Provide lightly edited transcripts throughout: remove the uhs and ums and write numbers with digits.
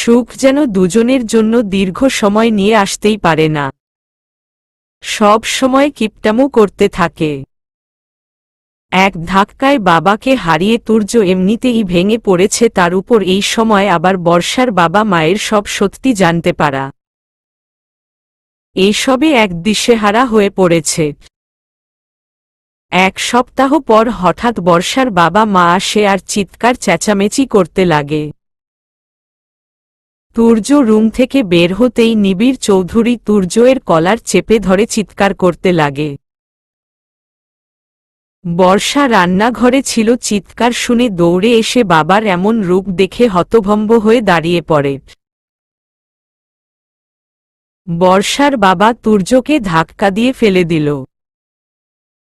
সুখ যেন দুজনের জন্য দীর্ঘ সময় নিয়ে আসতেই পারে না, সব সময় কিপটামো করতে থাকে। এক ধাক্কায় বাবাকে হারিয়ে তুর্য এমনিতেই ভেঙে পড়েছে, তার উপর এই সময় আবার বর্ষার বাবা মায়ের সব সত্যি জানতে পারা, এসবে এক দিশেহারা হয়ে পড়েছে। এক সপ্তাহ পর হঠাৎ বর্ষার বাবা মা আসে আর চিৎকার চেঁচামেচি করতে লাগে। তুর্য রুম থেকে বের হতেই নিবিড় চৌধুরী তুর্যের কলার চেপে ধরে চিৎকার করতে লাগে। বর্ষা রান্নাঘরে ছিল, চিৎকার শুনে দৌড়ে এসে বাবার এমন রূপ দেখে হতভম্ব হয়ে দাঁড়িয়ে পড়ে। বর্ষার বাবা তুর্যকে ধাক্কা দিয়ে ফেলে দিল।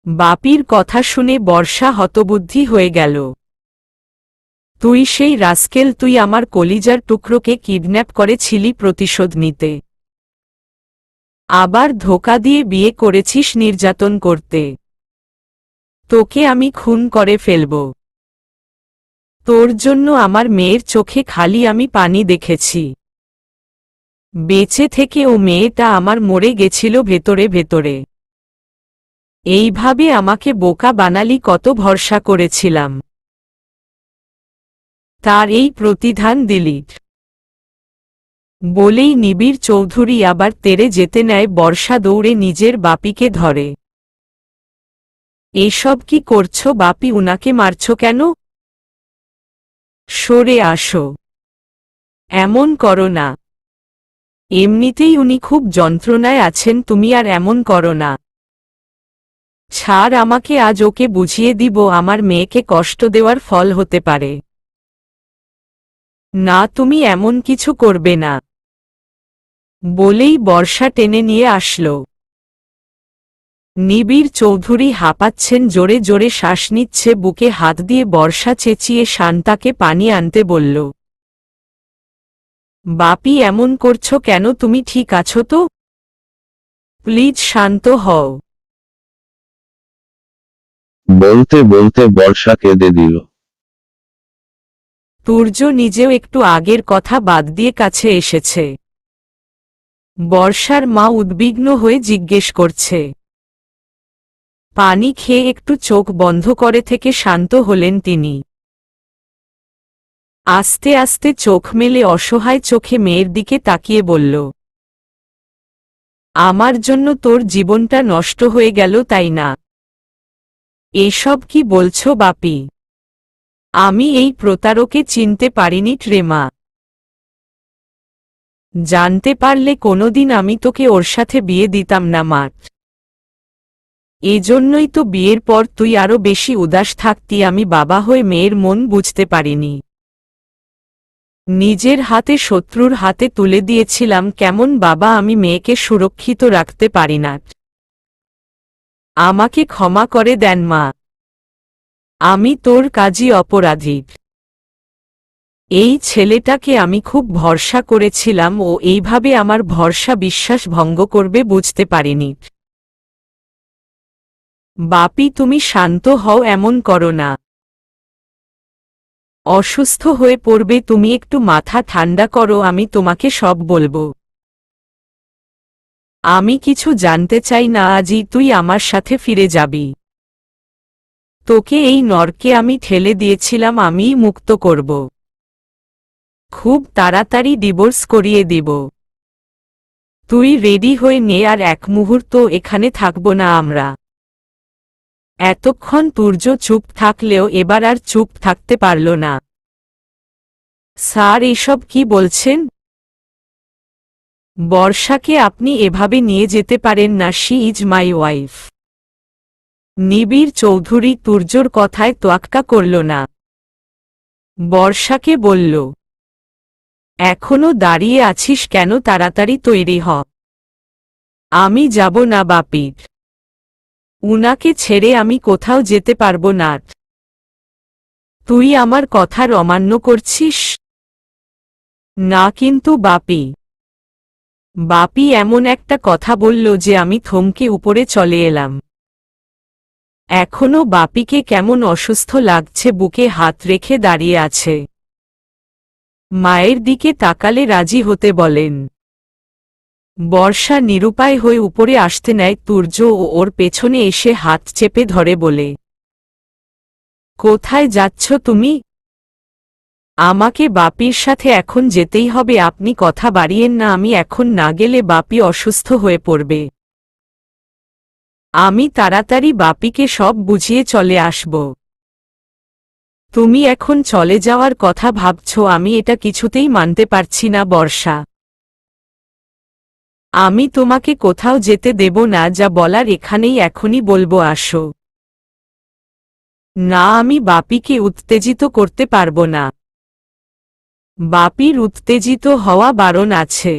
বাপির কথা শুনে বর্ষা হতবুদ্ধি হয়ে গেল। তুই সেই রাস্কেল, তুই আমার কলিজার টুকরোকে কিডন্যাপ করেছিলি প্রতিশোধ নিতে, আবার ধোঁকা দিয়ে বিয়ে করেছিস নির্যাতন করতে। তোকে আমি খুন করে ফেলব। তোর জন্য আমার মেয়ের চোখে খালি আমি পানি দেখেছি। বেঁচে থেকে ও মেয়েটা আমার মরে গেছিল ভেতরে ভেতরে। এইভাবে আমাকে বোকা বানালি, কত ভরসা করেছিলাম, তার এই প্রতিধান দিলি। বলেই নিবিড় চৌধুরী আবার তেড়ে যেতে নেয়। বর্ষা দৌড়ে নিজের বাপিকে ধরে। এসব কি করছো বাপি, উনাকে মারছ কেন? সরে আসো, এমন করো না। এমনিতেই উনি খুব যন্ত্রণায় আছেন, তুমি আর এমন করো না। ছাড় আমাকে, আজ ওকে বুঝিয়ে দিব আমার মেয়েকে কষ্ট দেওয়ার ফল হতে পারে। না, তুমি এমন কিছু করবে না, বলেই বর্ষা টেনে নিয়ে আসলো। নিবিড় চৌধুরী হাঁপাচ্ছেন, জোরে জোরে শ্বাস নিচ্ছে, বুকে হাত দিয়ে বর্ষা চেঁচিয়ে শান্তাকে পানি আনতে বলল। বাপি এমন করছো কেন, তুমি ঠিক আছো তো? প্লিজ শান্ত হও। বলতে বলতে বর্ষা কেঁদে দিল। তুর্য নিজেও একটু আগের কথা বাদ দিয়ে কাছে এসেছে। বর্ষার মা উদ্বিগ্ন হয়ে জিজ্ঞেস করছে। পানি খেয়ে একটু চোখ বন্ধ করে থেকে শান্ত হলেন তিনি। আস্তে আস্তে চোখ মেলে অসহায় চোখে মেয়ের দিকে তাকিয়ে বলল, আমার জন্য তোর জীবনটা নষ্ট হয়ে গেল, তাই না? এসব কি বলছো বাপি? আমি এই প্রতারকে চিনতে পারিনি ট্রেমা। জানতে পারলে কোনোদিন আমি তোকে ওর সাথে বিয়ে দিতাম না মাঠ। এজন্যই তো বিয়ের পর তুই আরো বেশি উদাস থাকতি, আমি বাবা হয়ে মেয়ের মন বুঝতে পারিনি। নিজের হাতে শত্রুর হাতে তুলে দিয়েছিলাম। কেমন বাবা, আমি মেয়েকে সুরক্ষিত রাখতে পারি না। আমাকে ক্ষমা করে দেন মা, আমি তোর কাজই অপরাধী। এই ছেলেটাকে আমি খুব ভরসা করেছিলাম, ও এইভাবে আমার ভরসা বিশ্বাস ভঙ্গ করবে বুঝতে পারিনি। বাপি তুমি শান্ত হও, এমন করো না। অসুস্থ হয়ে পড়বে তুমি, একটু মাথা ঠান্ডা করো, আমি তোমাকে সব বলবো। আমি কিছু জানতে চাই না, আজই তুই আমার সাথে ফিরে যাবি। তোকে এই নরকে আমি ঠেলে দিয়েছিলাম, আমিই মুক্ত করব। খুব তাড়াতাড়ি ডিভোর্স করিয়ে দিব। তুই রেডি হয়ে নে, আর এক মুহূর্ত এখানে থাকব না আমরা। এতক্ষণ তুর্য চুপ থাকলেও এবার আর চুপ থাকতে পারল না। স্যার এসব কি বলছেন? বর্ষাকে আপনি এভাবে নিয়ে যেতে পারেন না, শি ইজ মাই ওয়াইফ। নিবিড় চৌধুরী তুর্যর কথায় তোয়াক্কা করল না। বর্ষাকে বলল, এখনো দাঁড়িয়ে আছিস কেন, তাড়াতাড়ি তৈরি হ। আমি যাব না বাপির। উনাকে ছেড়ে আমি কোথাও যেতে পারবো না। তুই আমার কথার অমান্য করছিস? না কিন্তু বাপি। বাপি এমন একটা কথা বলল যে আমি থমকে উপরে চলে এলাম। এখনো বাপিকে কেমন অসুস্থ লাগছে, বুকে হাত রেখে দাঁড়িয়ে আছে। মায়ের দিকে তাকালে রাজি হতে বলেন। বর্ষা নিরুপায় হয়ে উপরে আসতে নেয় তুর্য ও ওর পেছনে এসে হাত চেপে ধরে বলে, কোথায় যাচ্ছ তুমি? আমাকে বাপির সাথে এখন যেতেই হবে, আপনি কথা বাড়িয়েন না, আমি এখন না গেলে বাপি অসুস্থ হয়ে পড়বে। আমি তাড়াতাড়ি বাপিকে সব বুঝিয়ে চলে আসব। তুমি এখন চলে যাওয়ার কথা ভাবছ, আমি এটা কিছুতেই মানতে পারছি না বর্ষা। আমি তোমাকে কোথাও যেতে দেব না, যা বলার এখানেই এখনই বলবো, আসো। না, আমি বাপিকে উত্তেজিত করতে পারবো না। বাপির উত্তেজিত হওয়া বারণ আছে।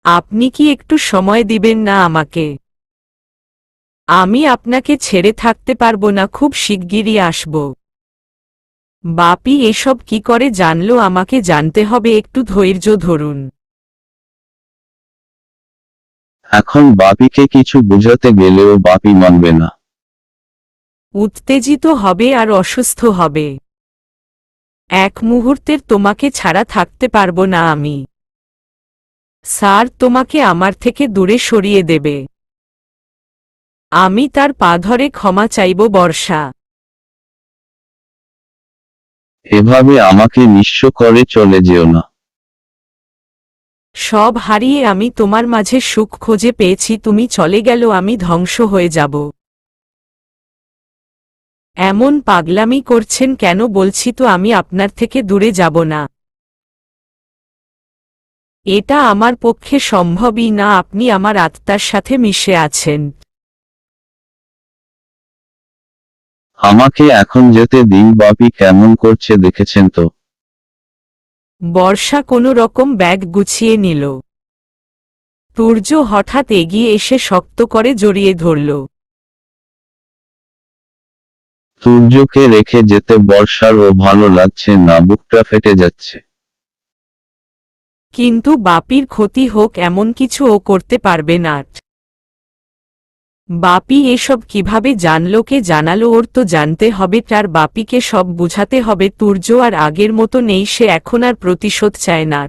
আপনি কি একটু সময় দিবেন না আমাকে? আমি আপনাকে ছেড়ে থাকতে পারবো না, খুব শিগগিরই আসব। বাপি এসব কি করে জানলো? আমাকে জানতে হবে, একটু ধৈর্য ধরুন। এখন বাপিকে কিছু বোঝাতে গেলেও বাপি মানবে না। উত্তেজিত হবে আর অসুস্থ হবে। এক মুহূর্তের তোমাকে ছাড়া থাকতে পারবো না আমি। স্যার তোমাকে আমার থেকে দূরে সরিয়ে দেবে। আমি তার পা ধরে ক্ষমা চাইব বর্ষা। এভাবে আমাকে নিঃস্ব করে চলে যেও না। সব হারিয়ে আমি তোমার মাঝে সুখ খুঁজে পেয়েছি, তুমি চলে গেল আমি ধ্বংস হয়ে যাব। এমন পাগলামি করছেন কেন? বলছি তো আমি আপনার থেকে দূরে যাব না। এটা আমার পক্ষে সম্ভবই না, আপনি আমার আত্মার সাথে মিশে আছেন। আমাকে এখন যেতে দিন, বাপি কেমন করছে দেখেছেন তো। বর্ষা কোনো রকম ব্যাগ গুছিয়ে নিল। তুর্য হঠাৎ এগিয়ে এসে শক্ত করে জড়িয়ে ধরল। সূর্যকে রেখে যেতে বর্ষারও ভালো লাগছে না, বুকটা ফেটে যাচ্ছে। কিন্তু বাপির ক্ষতি হোক এমন কিছু ও করতে পারবে না। বাপি এসব কিভাবে জানলো, কে জানালো? ওর তো জানতে হবে, তার বাপিকে সব বুঝাতে হবে। তুর্য আর আগের মতো নেই, সে এখন আর প্রতিশোধ চায় না।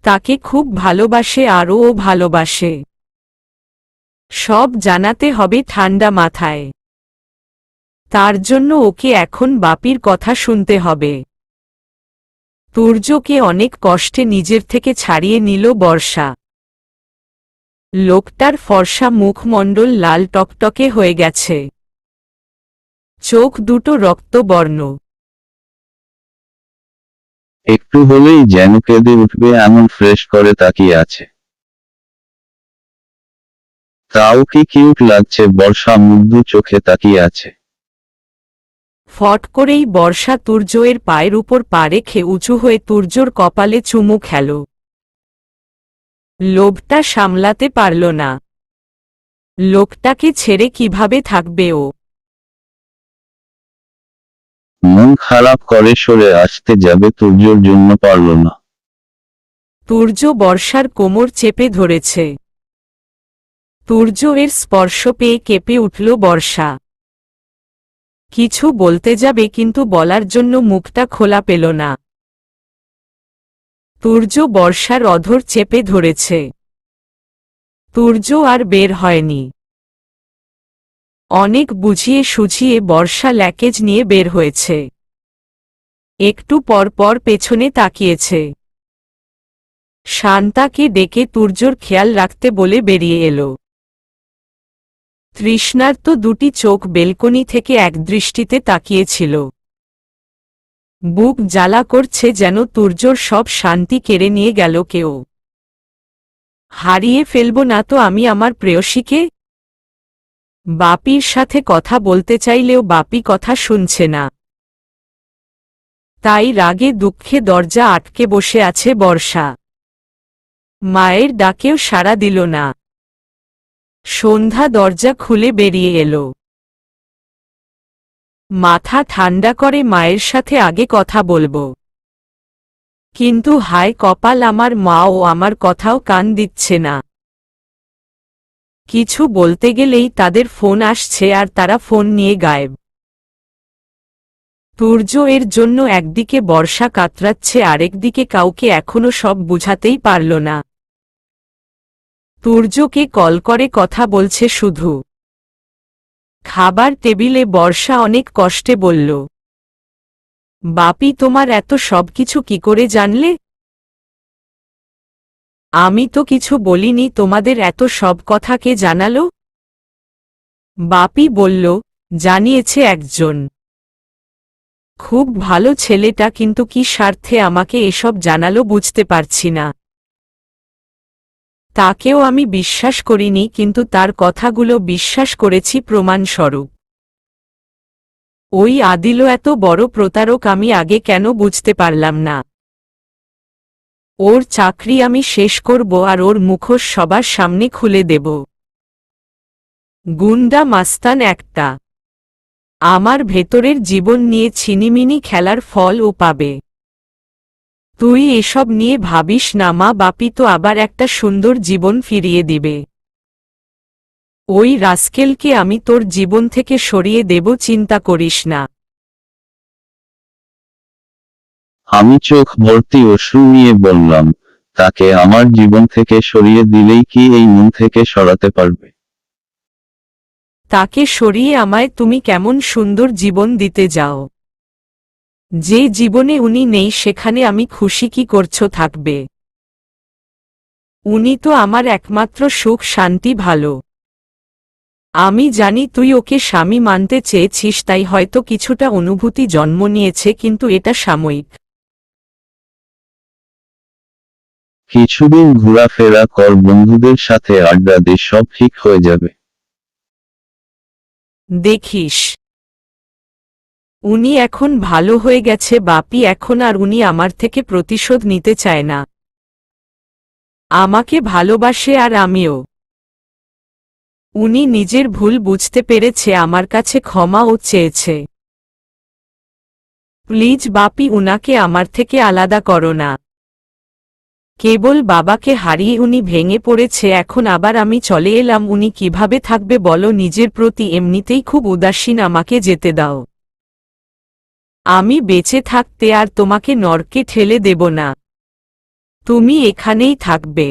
তাকে খুব ভালোবাসে আর ও ভালোবাসে। সব জানাতে হবে ঠান্ডা মাথায়। তার জন্য ওকে এখন বাপির কথা শুনতে হবে। তুর্যকে অনেক কষ্টে নিজের থেকে ছাড়িয়ে নিল বর্ষা। লোকটার ফর্সা মুখমণ্ডল লাল টকটকে হয়ে গেছে। চোখ দুটো রক্তবর্ণ। একটু হলেই যেন কেঁদে উঠবে এমন ফ্রেশ করে তাকিয়ে আছে। তাও কি কিউট লাগছে, বর্ষা মুগ্ধ চোখে তাকিয়ে আছে। ফট করেই বর্ষা তুর্যের পায়ের উপর পা রেখে উঁচু হয়ে তুর্যর কপালে চুমু খেল। লোভটা সামলাতে পারল না। লোকটাকে ছেড়ে কিভাবে থাকবে ও? মন খারাপ করে সরে আসতে যাবে, তুর্যর জন্য পারল না। তুর্য বর্ষার কোমর চেপে ধরেছে। তুর্য এর স্পর্শ পেয়ে কেঁপে উঠল বর্ষা। কিছু বলতে যাবে কিন্তু বলার জন্য মুখটা খোলা পেল না। তুর্য বর্ষার অধর চেপে ধরেছে। তুর্য আর বের হয়নি। অনেক বুঝিয়ে সুঝিয়ে বর্ষা ল্যাকেজ নিয়ে বের হয়েছে। একটু পর পর পেছনে তাকিয়েছে। শান্তাকে ডেকে তুর্যর খেয়াল রাখতে বলে বেরিয়ে এলো। তৃষ্ণার্ত দুটি চোখ বেলকনি থেকে একদৃষ্টিতে তাকিয়েছিল। বুক জ্বালা করছে যেন তুর্যর সব শান্তি কেড়ে নিয়ে গেল কেউ। হারিয়ে ফেলব না তো আমি আমার প্রেয়সীকে? বাপির সাথে কথা বলতে চাইলেও বাপি কথা শুনছে না। তাই রাগে দুঃখে দরজা আটকে বসে আছে বর্ষা। মায়ের ডাকেও সাড়া দিল না। সন্ধ্যা দরজা খুলে বেরিয়ে এলো। মাথা ঠান্ডা করে মায়ের সাথে আগে কথা বলবো। কিন্তু হায় কপাল, আমার মা ও আমার কথাও কান দিচ্ছে না। কিছু বলতে গেলেই তাদের ফোন আসছে আর তারা ফোন নিয়ে গায়েব। তুর্য এর জন্য একদিকে বর্ষা কাতরাচ্ছে, আরেকদিকে কাউকে এখনো সব বুঝাতেই পারল না। তুর্যকে কল করে কথা বলছে শুধু। খাবার টেবিলে বর্ষা অনেক কষ্টে বলল, বাপি তোমার এত সবকিছু কি করে জানলে? আমি তো কিছু বলিনি, তোমাদের এত সব কথা কে জানালো? বাপি বলল, জানিয়েছে একজন। খুব ভালো ছেলেটা, কিন্তু কি স্বার্থে আমাকে এসব জানালো বুঝতে পারছি না। তাকেও আমি বিশ্বাস করিনি, কিন্তু তার কথাগুলো বিশ্বাস করেছি প্রমাণস্বরূপ। ওই আদিলও এত বড় প্রতারক, আমি আগে কেন বুঝতে পারলাম না? ওর চাকরি আমি শেষ করব আর ওর মুখোশ সবার সামনে খুলে দেব। গুন্ডা মাস্তান একটা। আমার ভেতরের জীবন নিয়ে ছিনিমিনি খেলার ফল ও পাবে। তুই এসব নিয়ে ভাবিস না মা, বাপি তো আবার একটা সুন্দর জীবন ফিরিয়ে দিবে। ওই রাস্কেলকে আমি তোর জীবন থেকে সরিয়ে দেব, চিন্তা করিস না। আমি চোখ ভর্তি অশ্রু নিয়ে বললাম, তাকে আমার জীবন থেকে সরিয়ে দিলেই কি এই মন থেকে সরাতে পারবে? তাকে সরিয়ে আমায় তুমি কেমন সুন্দর জীবন দিতে যাও? যে জীবনে উনি নেই সেখানে আমি খুশি কি করছো থাকবে? উনি তো আমার একমাত্র সুখ শান্তি, ভালো। আমি জানি তুই ওকে স্বামী মানতে চেয়েছিস, তাই হয়তো কিছুটা অনুভূতি জন্ম নিয়েছে, কিন্তু এটা সাময়িক। কিছুদিন ঘোরাফেরা কর, বন্ধুদের সাথে আড্ডা দে, সব ঠিক হয়ে যাবে। দেখিস, উনি এখন ভালো হয়ে গেছে বাপি, এখন আর উনি আমার থেকে প্রতিশোধ নিতে চায় না। আমাকে ভালোবাসে আর আমিও। উনি নিজের ভুল বুঝতে পেরেছে, আমার কাছে ক্ষমাও চেয়েছে। প্লিজ বাপি, উনাকে আমার থেকে আলাদা করো না। কেবল বাবাকে হারিয়ে উনি ভেঙে পড়েছে, এখন আবার আমি চলে এলাম, উনি কিভাবে থাকবে বলো? নিজের প্রতি এমনিতেই খুব উদাসীন, আমাকে যেতে দাও। আমি বেঁচে থাকতে আর তোমাকে নরকে ঠেলে দেব না। তুমি এখানেই থাকবে,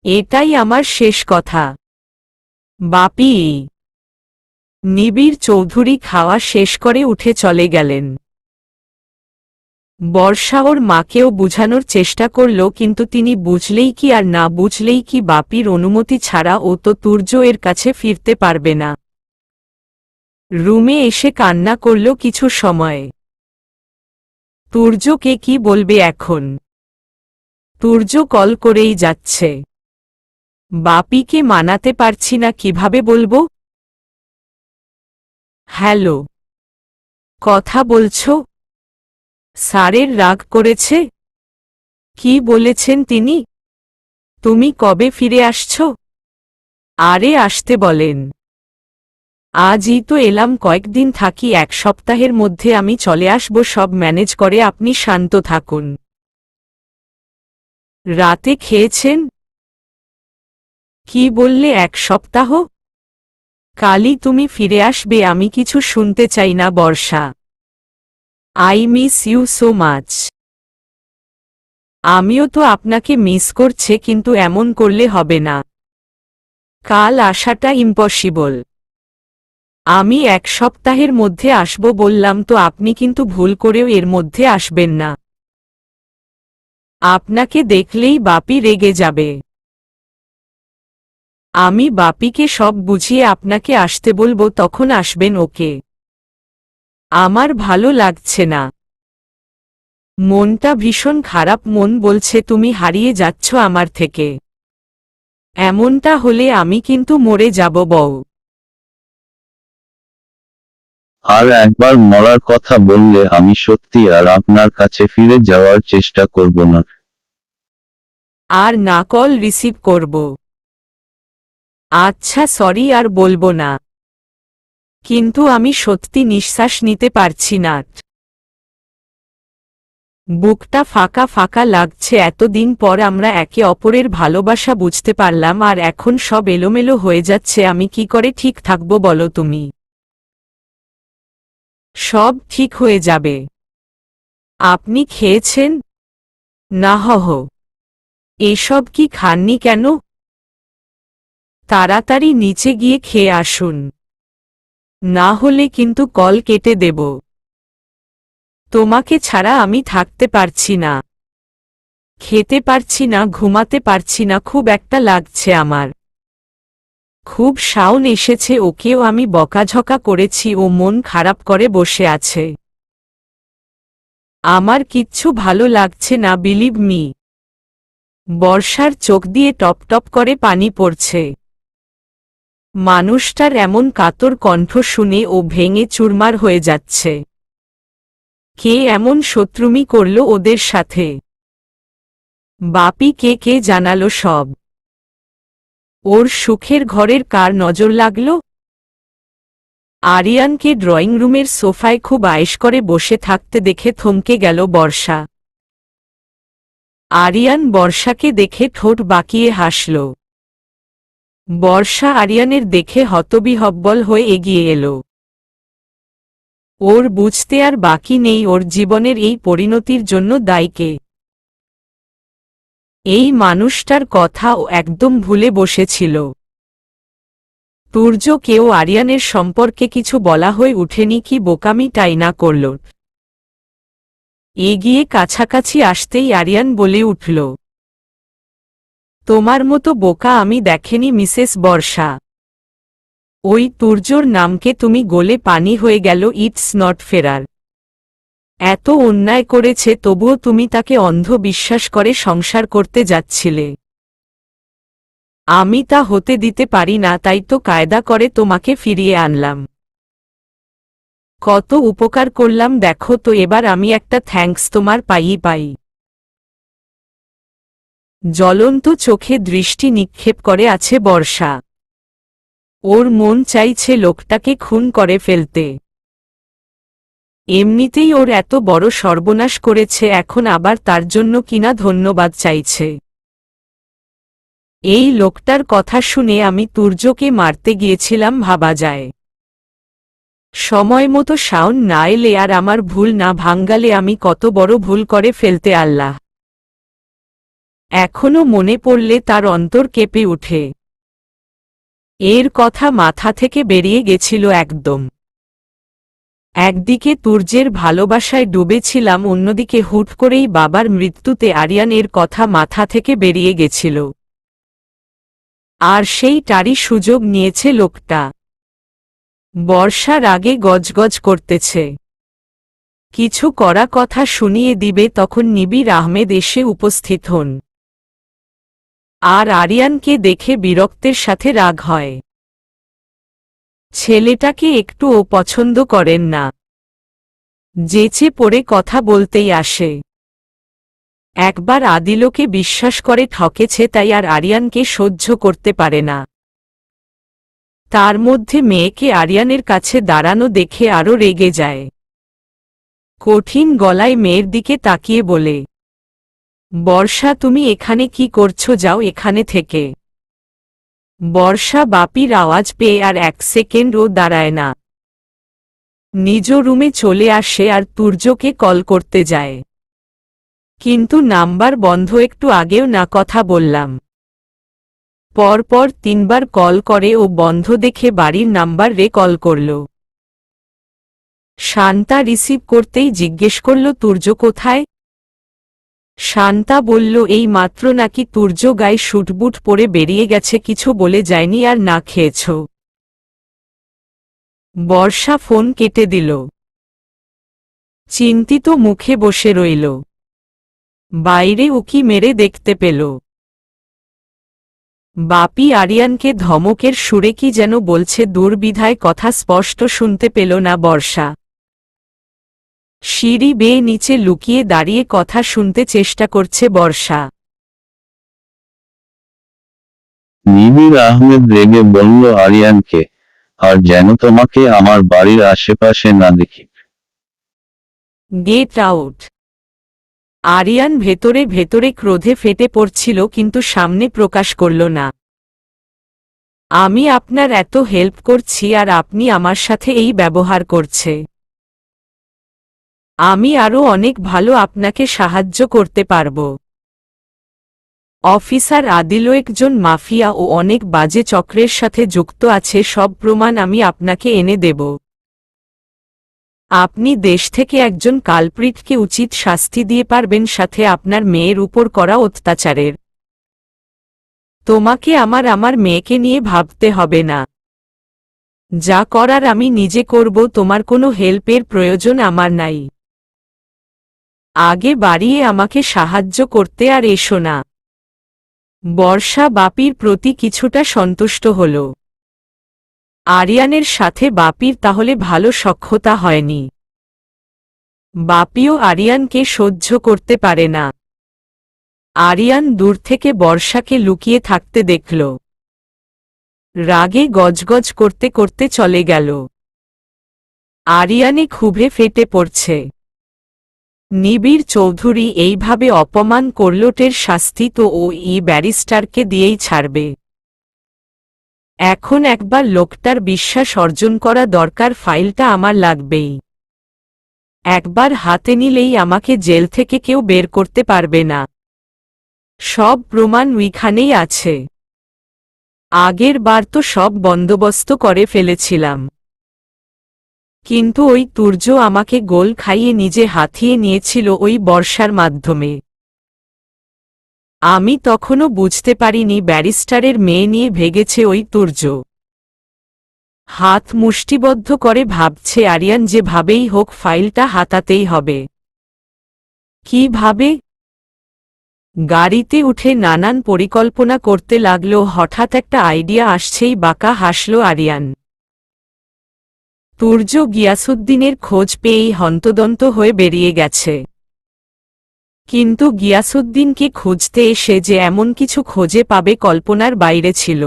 এটাই আমার শেষ কথা। বাপি। নিবিড় চৌধুরী খাওয়া শেষ করে উঠে চলে গেলেন। বর্ষা ওর মাকেও বুঝানোর চেষ্টা করল, কিন্তু তিনি বুঝলেই কি আর না বুঝলেই কি, বাপির অনুমতি ছাড়া ও তো তুর্য এর কাছে ফিরতে পারবে না। রুমে এসে কান্না করল কিছু সময়। তুর্যকে কি বলবে এখন? তুর্য কল করেই যাচ্ছে। বাপিকে মানাতে পারছি না, কিভাবে বলবো? হ্যালো, কথা বলছো? স্যারের রাগ করেছে? কি বলেছেন তিনি? তুমি কবে ফিরে আসছো? আরে আসতে বলেন। আজই তো এলাম, কয়েকদিন থাকি, এক সপ্তাহের মধ্যে আমি চলে আসব, সব ম্যানেজ করে, আপনি শান্ত থাকুন। রাতে খেয়েছেন? কি বললে, এক সপ্তাহ? কালই তুমি ফিরে আসবে? আমি কিছু শুনতে চাই না Barsha. I miss you so much. আমিও তো আপনাকে মিস করছে, কিন্তু এমন করলে হবে না। কাল আসাটা ইম্পসিবল। আমি এক সপ্তাহের মধ্যে আসব বললাম তো, আপনি কিন্তু ভুল করেও এর মধ্যে আসবেন না। আপনাকে দেখলেই বাপি রেগে যাবে। আমি বাপিকে সব বুঝিয়ে আপনাকে আসতে বলবো, তখন আসবেন, ওকে? আমার ভালো লাগছে না, মনটা ভীষণ খারাপ, মন বলছে তুমি হারিয়ে যাচ্ছ আমার থেকে। এমনটা হলে আমি কিন্তু মরে যাব বউ। আর একবার মরার কথা বললে আমি সত্যি আর আপনার কাছে ফিরে যাওয়ার চেষ্টা করব না। আর না কল রিসিভ করব। আচ্ছা সরি, আর বলবো না। কিন্তু আমি সত্যি নিঃশ্বাস নিতে পারছি না। বুকটা ফাঁকা ফাঁকা লাগছে, এতদিন পর আমরা একে অপরের ভালোবাসা বুঝতে পারলাম, আর এখন সব এলোমেলো হয়ে যাচ্ছে। আমি কি করে ঠিক থাকবো বলো তুমি? সব ঠিক হয়ে যাবে। আপনি খেয়েছেন? না হহ। এসব কি খাননি কেন? তাড়াতাড়ি নিচে গিয়ে খেয়ে আসুন, না হলে কিন্তু কল কেটে দেব। তোমাকে ছাড়া আমি থাকতে পারছি না, খেতে পারছি না, ঘুমাতে পারছি না, খুব একটা লাগছে আমার। খুব শাওন এসেছে, ওকেও আমি বকাঝকা করেছি, ও মন খারাপ করে বসে আছে। আমার কিচ্ছু ভালো লাগছে না, বিলিভ মি। বর্ষার চোখ দিয়ে টপ টপ করে পানি পড়ছে। মানুষটার এমন কাতর কণ্ঠ শুনে ও ভেঙে চুরমার হয়ে যাচ্ছে। কে এমন শত্রুমি করল ওদের সাথে? বাপি কে কে জানালো সব? ওর সুখের ঘরের কার নজর লাগল? আরিয়ানকে ড্রয়িং রুমের সোফায় খুব আয়েশ করে বসে থাকতে দেখে থমকে গেল বর্ষা। আরিয়ান বর্ষাকে দেখে ঠোঁট বাঁকিয়ে হাসল। বর্ষা আরিয়ানের দেখে হতবিহ্বল হয়ে এগিয়ে এলো। ওর বুঝতে আর বাকি নেই ওর জীবনের এই পরিণতির জন্য দায়ী কে। এই মানুষটার কথা ও একদম ভুলে বসেছিল। তুর্যকেও আরিয়ানের সম্পর্কে কিছু বলা হয়ে উঠেনি, কি বোকামিটাই না করল। এগিয়ে কাছাকাছি আসতেই আরিয়ান বলে উঠল, তোমার মতো বোকা আমি দেখেনি মিসেস বর্ষা। ওই তুর্যর নামকে তুমি গলে পানি হয়ে গেল, ইটস নট ফেরার। এত অন্যায় করেছে তবুও তুমি তাকে অন্ধ বিশ্বাস করে সংসার করতে যাচ্ছিলে। আমি তা হতে দিতে পারি না, তাই তো কায়দা করে তোমাকে ফিরিয়ে আনলাম। কত উপকার করলাম দেখো তো, এবার আমি একটা থ্যাঙ্কস তোমার পাই। জ্বলন্ত চোখে দৃষ্টি নিক্ষেপ করে আছে বর্ষা। ওর মন চাইছে লোকটাকে খুন করে ফেলতে। এমনিতেই ওর এত বড় সর্বনাশ করেছে, এখন আবার তার জন্য কিনা ধন্যবাদ চাইছে। এই লোকটার কথা শুনে আমি তুর্যকে মারতে গিয়েছিলাম ভাবা যায়। সময় মতো শাওন না এলে আর আমার ভুল না ভাঙ্গালে আমি কত বড় ভুল করে ফেলতে আল্লাহ। এখনো মনে পড়লে তার অন্তর কেঁপে উঠে। এর কথা মাথা থেকে বেরিয়ে গেছিল একদম। একদিকে তুর্যের ভালোবাসায় ডুবেছিলাম, অন্যদিকে হুট করেই বাবার মৃত্যুতে আরিয়ানের কথা মাথা থেকে বেরিয়ে গেছিল। আর সেইটারই সুযোগ নিয়েছে লোকটা। বর্ষার আগে গজগজ করতেছে, কিছু করা কথা শুনিয়ে দিবে, তখন নিবির আহমেদ এসে উপস্থিত হন। আর আরিয়ানকে দেখে বিরক্তের সাথে রাগ হয়। ছেলেটাকে একটুও পছন্দ করেন না, যেচে পড়ে কথা বলতেই আসে। একবার আদিলকে বিশ্বাস করে ঠকেছে, তাই আর আরিয়ানকে সহ্য করতে পারে না। তার মধ্যে মেয়েকে আরিয়ানের কাছে দাঁড়ানো দেখে আরও রেগে যায়। কঠিন গলায় মেয়ের দিকে তাকিয়ে বলে, বর্ষা তুমি এখানে কি করছো, যাও এখানে থেকে। বর্ষা বাপির আওয়াজ পেয়ে আর এক সেকেন্ডও দাঁড়ায় না, নিজ রুমে চলে আসে আর তুর্যকে কল করতে যায়। কিন্তু নাম্বার বন্ধ, একটু আগেও না কথা বললাম। পরপর 3 বার কল করে ও বন্ধ দেখে বাড়ির নাম্বার রে কল করল। শান্তা রিসিভ করতেই জিজ্ঞেস করল, তুর্য কোথায়? শান্তা বলল, এই মাত্র নাকি তুর্য গায়ে শুটবুট পরে বেরিয়ে গেছে, কিছু বলে যায়নি আর না খেয়েছ। বর্ষা ফোন কেটে দিল। চিন্তিত মুখে বসে রইল। বাইরে উকি মেরে দেখতে পেল বাপি আরিয়ানকে ধমকের সুরে কি যেন বলছে, দুর্বিধায় কথা স্পষ্ট শুনতে পেল না বর্ষা। সিঁড়ি বেয়ে নিচে লুকিয়ে দাঁড়িয়ে কথা শুনতে চেষ্টা করছে বর্ষা। নিবির আহমেদ রেগে বলল আরিয়ানকে, আর যেন তোমাকে আমার বাড়ির আশেপাশে না দেখি। Get out. আরিয়ান ভেতরে ভেতরে ক্রোধে ফেটে পড়ছিল, কিন্তু সামনে প্রকাশ করল না। আমি আপনার এত হেল্প করছি আর আপনি আমার সাথে এই ব্যবহার করছে। আমি আরও অনেক ভালো আপনাকে সাহায্য করতে পারব। অফিসার আদিলও একজন মাফিয়া ও অনেক বাজে চক্রের সাথে যুক্ত আছে, সব প্রমাণ আমি আপনাকে এনে দেব। আপনি দেশ থেকে একজন কালপ্রিটকে উচিত শাস্তি দিয়ে পারবেন, সাথে আপনার মেয়ের উপর করা অত্যাচারের। তোমাকে আমার মেয়েকে নিয়ে ভাবতে হবে না। যা করার আমি নিজে করব, তোমার কোনো হেল্পের প্রয়োজন আমার নাই। আগে বাড়িয়ে আমাকে সাহায্য করতে আর এসো না। বর্ষা বাপির প্রতি কিছুটা সন্তুষ্ট হল। আরিয়ানের সাথে বাপির তাহলে ভালো সখ্যতা হয়নি। বাপিও আরিয়ানকে সহ্য করতে পারে না। আরিয়ান দূর থেকে বর্ষাকে লুকিয়ে থাকতে দেখল। রাগে গজগজ করতে করতে চলে গেল। আরিয়ানে ক্ষোভে ফেটে পড়ছে। নিবিড় চৌধুরী এইভাবে অপমান করলোটের শাস্তি তো ও ব্যারিস্টারকে দিয়েই ছাড়বে। এখন একবার লোকটার বিশ্বাস অর্জন করা দরকার, ফাইলটা আমার লাগবেই। একবার হাতে নিলেই আমাকে জেল থেকে কেউ বের করতে পারবে না। সব প্রমাণ ওইখানেই আছে। আগের বার তো সব বন্দোবস্ত করে ফেলেছিলাম, কিন্তু ওই তুর্য আমাকে গোল খাইয়ে নিজে হাতিয়ে নিয়েছিল ওই বর্ষার মাধ্যমে। আমি তখনও বুঝতে পারিনি ব্যারিস্টারের মেয়ে নিয়ে ভেগেছে ওই তুর্য। হাত মুষ্টিবদ্ধ করে ভাবছে আরিয়ান, যেভাবেই হোক ফাইলটা হাতাতেই হবে। কিভাবে? গাড়িতে উঠে নানান পরিকল্পনা করতে লাগল। হঠাৎ একটা আইডিয়া আসছেই বাঁকা হাসল আরিয়ান। তুর্য গিয়াসুদ্দিনের খোঁজ পেয়েই হন্তদন্ত হয়ে বেরিয়ে গেছে। কিন্তু গিয়াসুদ্দিনকে খুঁজতে এসে যে এমন কিছু খুঁজে পাবে কল্পনার বাইরে ছিল।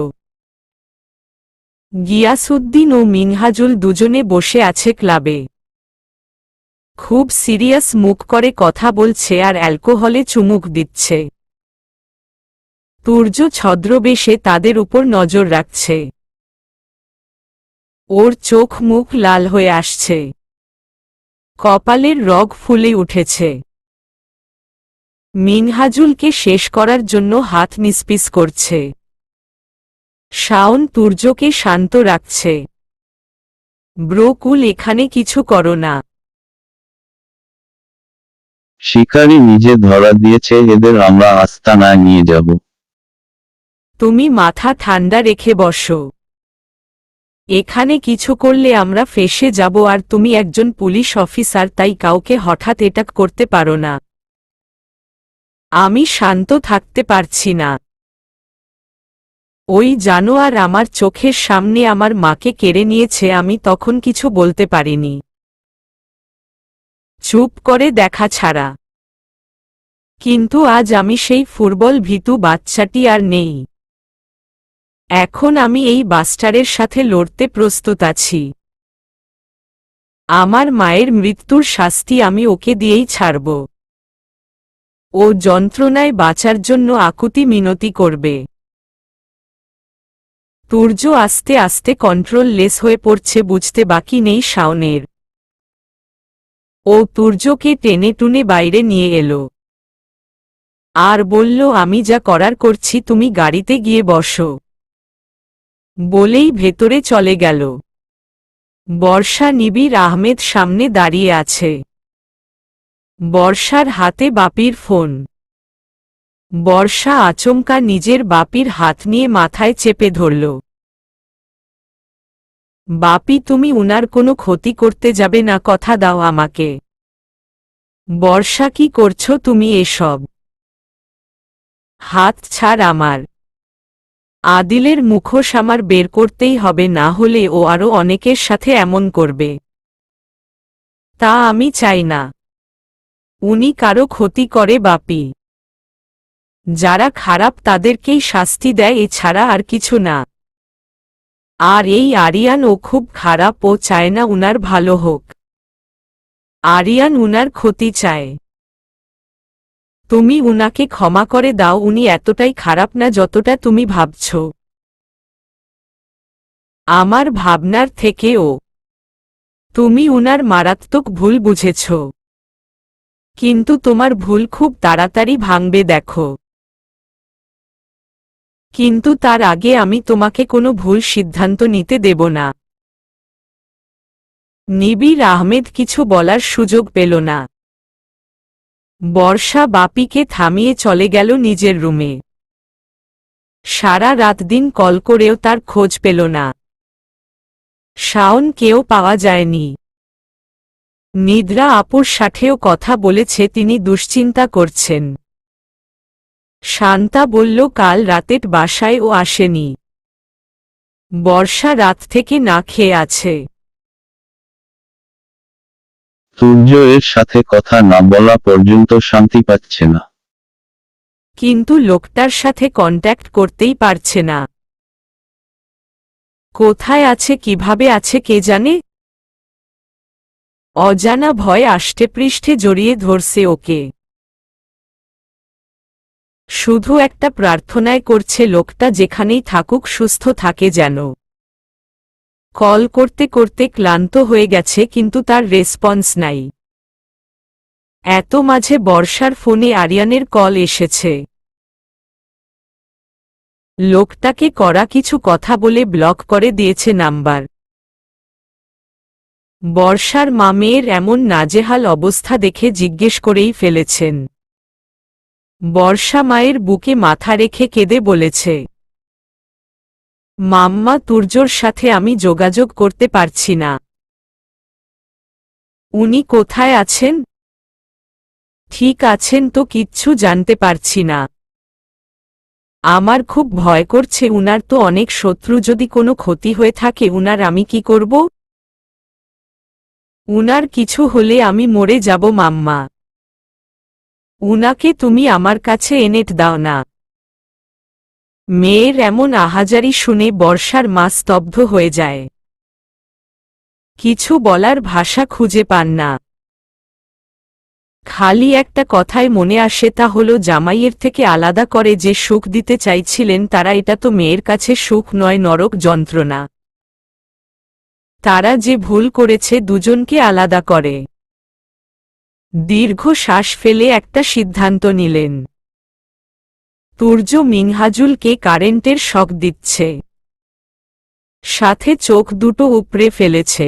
গিয়াসুদ্দিন ও মিনহাজুল দুজনে বসে আছে ক্লাবে। খুব সিরিয়াস মুখ করে কথা বলছে আর অ্যালকোহলে চুমুক দিচ্ছে। তুর্য ছদ্রবেশে তাদের উপর নজর রাখছে। ওর চোখ মুখ লাল হয়ে আসছে, কপালের রগ ফুলে উঠেছে। মিনহাজুলকে শেষ করার জন্য হাত নিস্পিস করছে। শাওন তুর্যকে শান্ত রাখছে। ব্রোকুল, এখানে কিছু করো না। শিকারী নিজে ধরা দিয়েছে, এদের আমরা আস্তানায় নিয়ে যাব। তুমি মাথা ঠান্ডা রেখে বসো। এখানে কিছু করলে আমরা ফেঁসে যাব, আর তুমি একজন পুলিশ অফিসার, তাই কাউকে হঠাৎ এটা করতে পারো না। আমি শান্ত থাকতে পারছি না। ওই জানোয়ার আমার চোখের সামনে আমার মাকে কেড়ে নিয়েছে, আমি তখন কিছু বলতে পারিনি। চুপ করে দেখা ছাড়া। কিন্তু আজ আমি সেই ফুটবল ভীতু বাচ্চাটি আর নেই। এখন আমি এই বাস্টারের সাথে লড়তে প্রস্তুত আছি। আমার মায়ের মৃত্যুর শাস্তি আমি ওকে দিয়েই ছাড়ব। ও যন্ত্রণায় বাঁচার জন্য আকুতি মিনতি করবে। তুর্য আস্তে আস্তে কন্ট্রোল লেস হয়ে পড়ছে, বুঝতে বাকি নেই শাওনের। ও তুর্যকে টেনে টুনে বাইরে নিয়ে এলো আর বলল, আমি যা করার করছি, তুমি গাড়িতে গিয়ে বসো। বলেই ভেতরে চলে গেল। বর্ষা নিবিড় আহমেদ সামনে দাঁড়িয়ে আছে। বর্ষার হাতে বাপির ফোন। বর্ষা আচমকা নিজের বাপির হাত নিয়ে মাথায় চেপে ধরল। বাপি, তুমি উনার কোনো ক্ষতি করতে যাবে না, কথা দাও আমাকে। বর্ষা, কি করছো তুমি এসব? হাত ছাড় আমার। আদিলের মুখোশ আমার বের করতেই হবে, না হলে ও আরও অনেকের সাথে এমন করবে। তা আমি চাই না। উনি কারো ক্ষতি করে বাপি। যারা খারাপ তাদেরকেই শাস্তি দেয়, এছাড়া আর কিছু না। আর এই আরিয়ান, ও খুব খারাপ, ও চায় না উনার ভালো হোক। আরিয়ান উনার ক্ষতি চায়। তুমি উনাকে ক্ষমা করে দাও, উনি এতটাই খারাপ না যতটা তুমি ভাবছ। আমার ভাবনার থেকেও তুমি উনার মারাত্মক ভুল বুঝেছ। কিন্তু তোমার ভুল খুব তাড়াতাড়ি ভাঙবে দেখো। কিন্তু তার আগে আমি তোমাকে কোনো ভুল সিদ্ধান্ত নিতে দেব না। নিবির আহমেদ কিছু বলার সুযোগ পেল না। বর্ষা বাপিকে থামিয়ে চলে গেল নিজের রুমে। সারা রাত দিন কল করেও তার খোঁজ পেল না। শাওনকেও পাওয়া যায়নি। নিদ্রা আপুর সাথেও কথা বলেছে, তিনি দুশ্চিন্তা করছেন। শান্তা বলল কাল রাতের বাসায় ও আসেনি। বর্ষা রাত থেকে না খেয়ে আছে। সূর্য এর সাথে কথা না বলা পর্যন্ত শান্তি পাচ্ছে না। কিন্তু লোকটার সাথে কন্ট্যাক্ট করতেই পারছে না। কোথায় আছে, কিভাবে আছে কে জানে। অজানা ভয় আষ্টেপৃষ্ঠে জড়িয়ে ধরছে ওকে। শুধু একটা প্রার্থনায় করছে লোকটা যেখানেই থাকুক সুস্থ থাকে যেন। কল করতে করতে ক্লান্ত হয়ে গেছে, কিন্তু তার রেসপন্স নাই। এত মাঝে বর্ষার ফোনে আরিয়ানের কল এসেছে। লোকটাকে কড়া কিছু কথা বলে ব্লক করে দিয়েছে নাম্বার। বর্ষার মা মেয়ের এমন নাজেহাল অবস্থা দেখে জিজ্ঞেস করেই ফেলেছেন। বর্ষা মায়ের বুকে মাথা রেখে কেঁদে বলেছে, মাম্মা তুর্যর সাথে আমি যোগাযোগ করতে পারছি না। উনি কোথায় আছেন? ঠিক আছেন তো কিচ্ছু জানতে পারছি না। আমার খুব ভয় করছে, উনার তো অনেক শত্রু, যদি কোনো ক্ষতি হয়ে থাকে উনার আমি কি করব? উনার কিছু হলে আমি মরে যাব মাম্মা। উনাকে তুমি আমার কাছে এনে দাও না। মেয়ের এমন আহাজারি শুনে বর্ষার মা স্তব্ধ হয়ে যায়। কিছু বলার ভাষা খুঁজে পান না। খালি একটা কথাই মনে আসে, তা হলো জামাইয়ের থেকে আলাদা করে যে সুখ দিতে চাইছিলেন তারা, এটা তো মেয়ের কাছে সুখ নয়, নরক যন্ত্রণা। তারা যে ভুল করেছে দুজনকে আলাদা করে। দীর্ঘ শ্বাস ফেলে একটা সিদ্ধান্ত নিলেন। তুর্য মিনহাজুলকে কারেন্টের শক দিচ্ছে, সাথে চোখ দুটো উপড়ে ফেলেছে।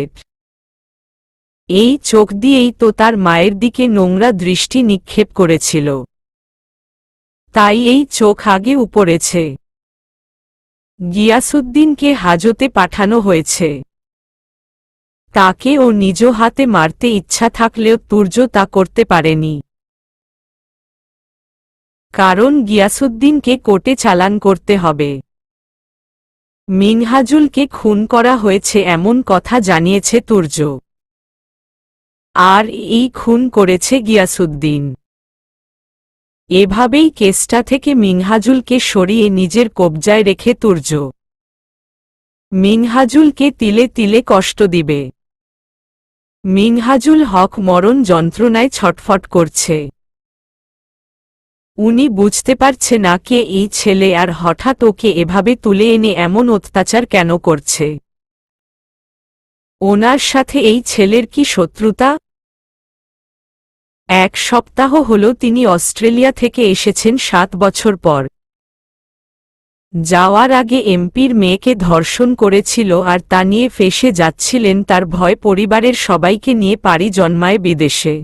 এই চোখ দিয়েই তো তার মায়ের দিকে নোংরা দৃষ্টি নিক্ষেপ করেছিল, তাই এই চোখ আগে উপড়েছে। গিয়াসউদ্দিনকে হাজতে পাঠানো হয়েছে। তাকে ও নিজ হাতে মারতে ইচ্ছা থাকলেও তুর্য তা করতে পারেনি, কারণ গিয়াসউদ্দিনকে কোর্টে চালান করতে হবে। মিনহাজুলকে খুন করা হয়েছে এমন কথা জানিয়েছে তুর্য, আর এই খুন করেছে গিয়াসউদ্দিন। এভাবেই কেসটা থেকে মিনহাজুলকে সরিয়ে নিজের কবজায় রেখে তুর্য মিনহাজুলকে তিলে তিলে কষ্ট দিবে। মিনহাজুল হক মরণ যন্ত্রণায় ছটফট করছে। উনি বুঝতে পারছে না কে এই ছেলে, আর হঠাৎ ওকে এভাবে তুলে এনে এমন অত্যাচার কেন করছে। ওনার সাথে এই ছেলের কি শত্রুতা? 1 সপ্তাহ হল তিনি অস্ট্রেলিয়া থেকে এসেছেন 7 বছর পর। যাওয়ার আগে এমপির মেয়েকে ধর্ষণ করেছিল, আর তা নিয়ে ফেঁসে যাচ্ছিলেন। তার ভয় পরিবারের সবাইকে নিয়ে পাড়ি জন্মায় বিদেশে।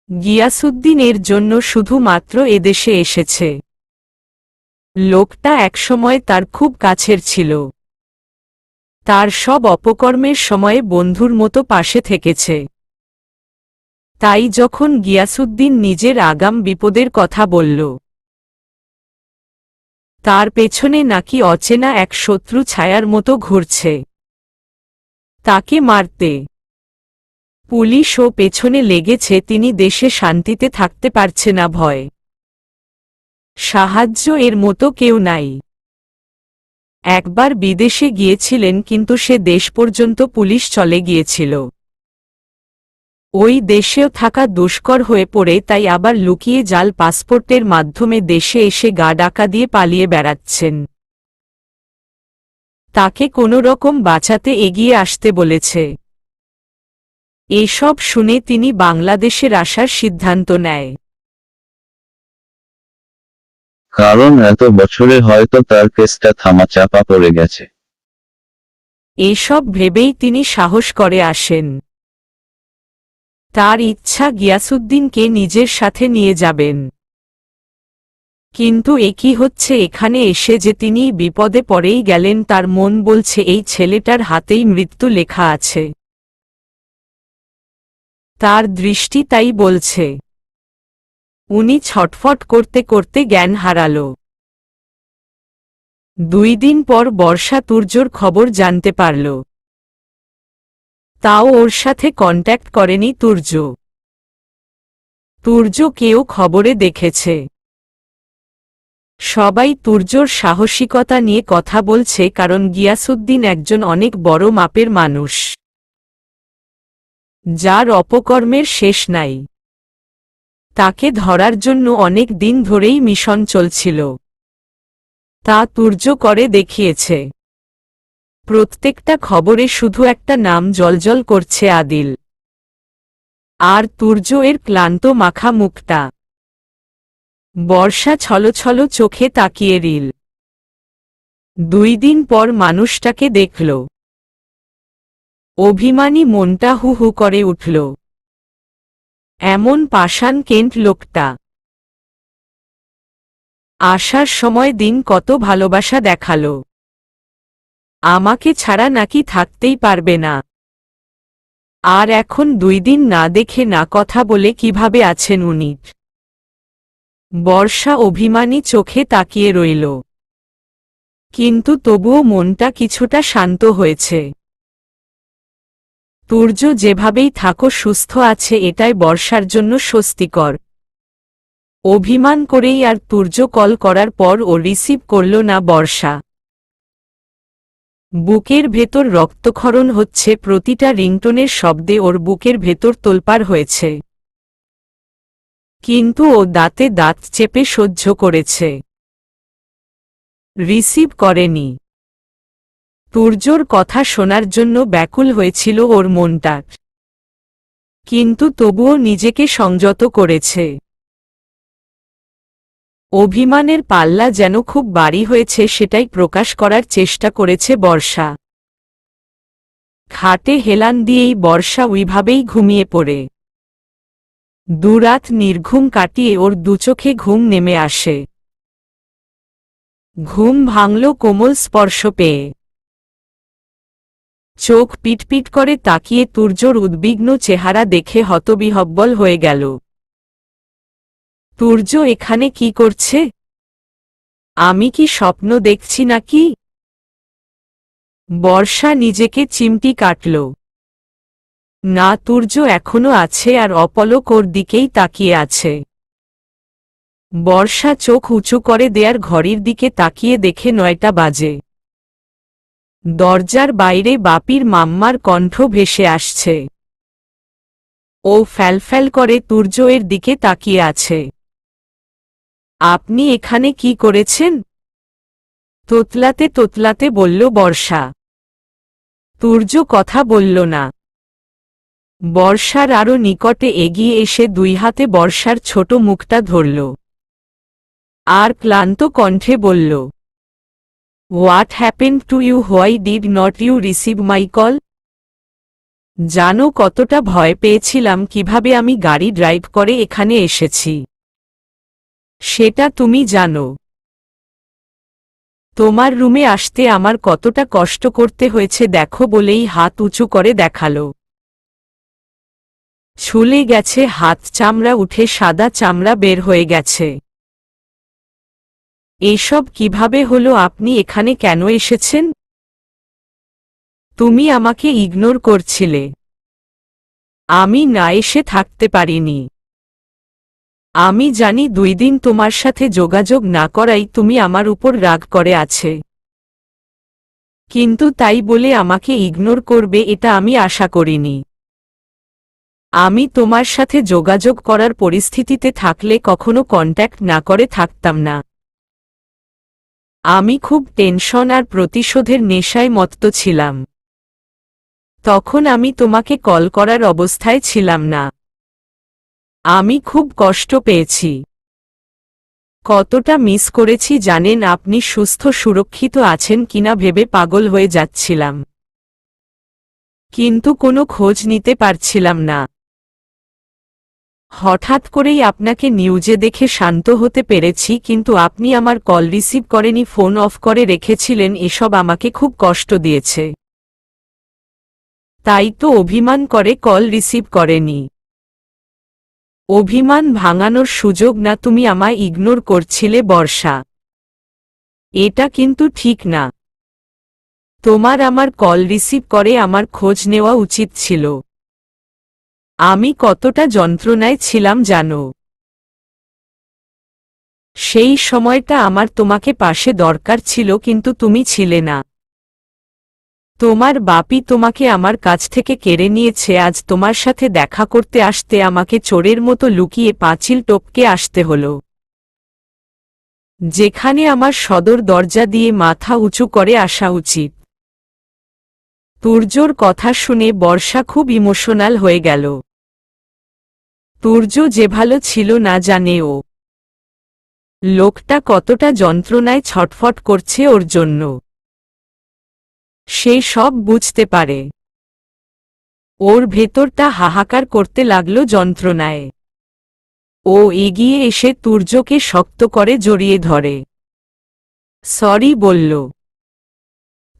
গিয়াসউদ্দিন এর জন্য শুধুমাত্র এদেশে এসেছে। লোকটা একসময় তার খুব কাছের ছিল। তার সব অপকর্মের সময়ে বন্ধুর মতো পাশে থেকেছে। তাই যখন গিয়াসউদ্দিন নিজের আগাম বিপদের কথা বলল, তার পেছনে নাকি অচেনা এক শত্রু ছায়ার মতো ঘুরছে, তাকে মারতে পুলিশও পেছনে লেগেছে, তিনি দেশে শান্তিতে থাকতে পারছে না, ভয় সাহায্য এর মতো কেউ নাই। একবার বিদেশে গিয়েছিলেন, কিন্তু সে দেশ পর্যন্ত পুলিশ চলে গিয়েছিল। ওই দেশেও থাকা দুষ্কর হয়ে পড়ে, তাই আবার লুকিয়ে জাল পাসপোর্টের মাধ্যমে দেশে এসে গা ডাকা দিয়ে পালিয়ে বেড়াচ্ছেন। তাকে কোনো রকম বাঁচাতে এগিয়ে আসতে বলেছে। এসব শুনে তিনি বাংলাদেশের আসার সিদ্ধান্ত নেয়। কারণ এত বছরে হয়তো তার কেসটা থামাচাপা পড়ে গেছে। এসব ভেবেই তিনি সাহস করে আসেন। তার ইচ্ছা গিয়াসউদ্দিনকে নিজের সাথে নিয়ে যাবেন। কিন্তু একই হচ্ছে এখানে এসে যে তিনি বিপদে পড়েই গেলেন। তার মন বলছে এই ছেলেটার হাতেই মৃত্যু লেখা আছে। তার দৃষ্টি তাই বলছে। উনি ছটফট করতে করতে জ্ঞান হারাল। 2 দিন পর বর্ষা তুর্যর খবর জানতে পারল। তাও ওর সাথে কন্ট্যাক্ট করেনি তুর্য। তুর্য কেউ খবরে দেখেছে। সবাই তুর্যর সাহসিকতা নিয়ে কথা বলছে, কারণ গিয়াসউদ্দিন একজন অনেক বড় মাপের মানুষ, যার অপকর্মের শেষ নাই। তাকে ধরার জন্য অনেক দিন ধরেই মিশন চলছিল। তা তুর্য করে দেখিয়েছে। প্রত্যেকটা খবরে শুধু একটা নাম জ্বলজ্বল করছে, আদিল। আর তুর্য এর ক্লান্ত মাখা মুখটা। বর্ষা ছলছল চোখে তাকিয়ে রিল। 2 দিন পর মানুষটাকে দেখল। অভিমানী মনটা হু হু করে উঠল। এমন পাষাণ কেন্ট লোকটা। আসার সময় দিন কত ভালোবাসা দেখালো। আমাকে ছাড়া নাকি থাকতেই পারবে না। আর এখন 2 দিন না দেখে না কথা বলে কিভাবে আছেন উনি? বর্ষা অভিমানী চোখে তাকিয়ে রইল। কিন্তু তবুও মনটা কিছুটা শান্ত হয়েছে। তুর্য যেভাবেই থাকো সুস্থ আছে, এটাই বর্ষার জন্য স্বস্তিকর। অভিমান করেই আর তুর্য কল করার পর ও রিসিভ করল না বর্ষা। বুকের ভেতর রক্তক্ষরণ হচ্ছে, প্রতিটা রিংটোনের শব্দে ওর বুকের ভেতর তোলপাড় হয়েছে। কিন্তু ও দাঁতে দাঁত চেপে সহ্য করেছে। রিসিভ করেনি। তুর্যর কথা শোনার জন্য ব্যাকুল হয়েছিল ওর মনটা, কিন্তু তবুও নিজেকে সংযত করেছে। অভিমানের পাল্লা যেন খুব ভারী হয়েছে, সেটাই প্রকাশ করার চেষ্টা করেছে বর্ষা। খাটে হেলান দিয়েই বর্ষা ওইভাবেই ঘুমিয়ে পড়ে। 2 রাত নির্ঘুম কাটিয়ে ওর দুচোখে ঘুম নেমে আসে। ঘুম ভাঙল কোমল স্পর্শ পেয়ে। চোখ পিটপিট করে তাকিয়ে তুর্যর উদ্বিগ্ন চেহারা দেখে হতবিহ্বল হয়ে গেল। তুর্য এখানে কি করছে? আমি কি স্বপ্ন দেখছি নাকি? বর্ষা নিজেকে চিমটি কাটল। না, তুর্য এখনো আছে আর অপলক ওর দিকেই তাকিয়ে আছে। বর্ষা চোখ উঁচু করে দেয়ার ঘড়ির দিকে তাকিয়ে দেখে 9টা বাজে। দরজার বাইরে বাপির মাম্মার কণ্ঠ ভেসে আসছে। ও ফ্যালফ্যাল করে তুর্য এর দিকে তাকিয়ে আছে। আপনি এখানে কি করেছেন? তোতলাতে তোতলাতে বলল বর্ষা। তুর্য কথা বলল না। বর্ষার আরো নিকটে এগিয়ে এসে 2 হাতে বর্ষার ছোট মুখটা ধরল। আর ক্লান্ত কণ্ঠে বলল, what happened to you? Why did not you receive my call? জানো কতটা ভয় পেয়েছিলাম, কিভাবে আমি গাড়ি ড্রাইভ করে এখানে এসেছি? সেটা তুমি জানো। তোমার রুমে আসতে আমার কতটা কষ্ট করতে হয়েছে দেখো, বলেই হাত উঁচু করে দেখালো। ছুলে গেছে হাত, চামড়া উঠে সাদা চামড়া বের হয়ে গেছে। এসব কিভাবে হলো? আপনি এখানে কেন এসেছেন? তুমি আমাকে ইগনোর করছিলে। আমি না এসে থাকতে পারিনি। আমি জানি 2 দিন তোমার সাথে যোগাযোগ না করাই তুমি আমার উপর রাগ করে আছে, কিন্তু তাই বলে আমাকে ইগনোর করবে এটা আমি আশা করিনি। আমি তোমার সাথে যোগাযোগ করার পরিস্থিতিতে থাকলে কখনো কন্ট্যাক্ট না করে থাকতাম না। আমি খুব টেনশন আর প্রতিশোধের নেশায় মত্ত ছিলাম। তখন আমি তোমাকে কল করার অবস্থায় ছিলাম না। আমি খুব কষ্ট পেয়েছি। কতটা মিস করেছি জানেন? আপনি সুস্থ সুরক্ষিত আছেন কিনা ভেবে পাগল হয়ে যাচ্ছিলাম, কিন্তু কোনো খোঁজ নিতে পারছিলাম না। হঠাৎ করেই আপনাকে নিউজে দেখে শান্ত হতে পেরেছি, কিন্তু আপনি আমার কল রিসিভ করেনি, ফোন অফ করে রেখেছিলেন। এসব আমাকে খুব কষ্ট দিয়েছে। তাই তো অভিমান করে কল রিসিভ করেনি। অভিমান ভাঙানোর সুযোগ না, তুমি আমায় ইগনোর করছিলে বর্ষা। এটা কিন্তু ঠিক না। তোমার আমার কল রিসিভ করে আমার খোঁজ নেওয়া উচিত ছিল। আমি কতটা যন্ত্রণায় ছিলাম জানো? সেই সময়টা আমার তোমাকে পাশে দরকার ছিল, কিন্তু তুমি ছিলে না। তোমার বাপি তোমাকে আমার কাছ থেকে কেড়ে নিয়েছে। আজ তোমার সাথে দেখা করতে আসতে আমাকে চোরের মতো লুকিয়ে পাঁচিল টপকে আসতে হলো, যেখানে আমার সদর দরজা দিয়ে মাথা উঁচু করে আসা উচিত। তুর্যর কথা শুনে বর্ষা খুব ইমোশনাল হয়ে গেল। তুর্য যে ভালো ছিল না জানে ও লোকটা কতটা যন্ত্রণায় ছটফট করছে ওর জন্য। সে সব বুঝতে পারে। ওর ভেতরটা হাহাকার করতে লাগলো যন্ত্রণায়। ও এগিয়ে এসে তুর্যকে শক্ত করে জড়িয়ে ধরে সরি বলল।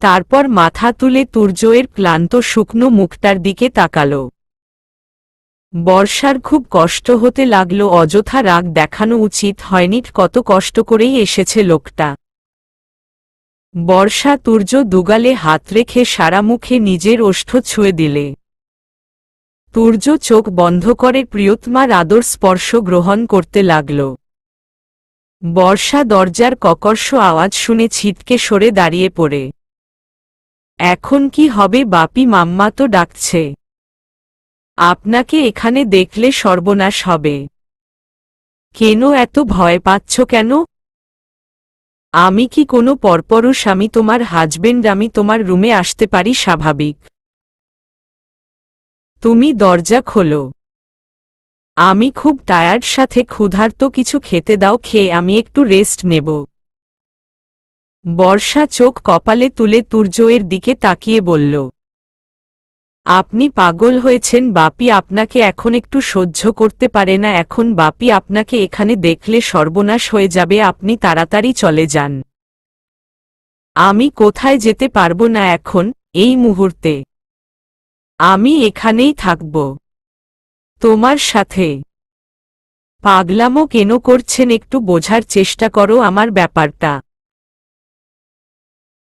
তারপর মাথা তুলে তুর্যের ক্লান্ত শুকনো মুখটার দিকে তাকালো। বর্ষার খুব কষ্ট হতে লাগলো। অযথা রাগ দেখানো উচিত হয়নি, কত কষ্ট করেই এসেছে লোকটা। বর্ষা তুর্য দুগালে হাত রেখে সারা মুখে নিজের ওষ্ঠ ছুঁয়ে দিলে। তুর্য চোখ বন্ধ করে প্রিয়তমার আদর স্পর্শ গ্রহণ করতে লাগল। বর্ষা দরজার ককর্ষ আওয়াজ শুনে ছিটকে সরে দাঁড়িয়ে পড়ে। এখন কি হবে? বাপি মাম্মা তো ডাকছে। আপনাকে এখানে দেখলে সর্বনাশ হবে। কেন এত ভয় পাচ্ছ কেন? আমি কি কোনো পরপুরুষ? আমি তোমার হাজবেন্ড। আমি তোমার রুমে আসতে পারি স্বাভাবিক। তুমি দরজা খোলো। আমি খুব টায়ার্ড, সাথে ক্ষুধার্ত, কিছু খেতে দাও, খেয়ে আমি একটু রেস্ট নেব। বর্ষা চোখ কপালে তুলে তুর্যের দিকে তাকিয়ে বলল, আপনি পাগল হয়েছেন? বাপি আপনাকে এখন একটু সহ্য করতে পারে না। এখন বাপি আপনাকে এখানে দেখলে সর্বনাশ হয়ে যাবে। আপনি তাড়াতাড়ি চলে যান। আমি কোথায় যেতে পারবো না এখন, এই মুহূর্তে। আমি এখানেই থাকব তোমার সাথে। পাগলামো কেন করছেন? একটু বোঝার চেষ্টা করো আমার ব্যাপারটা।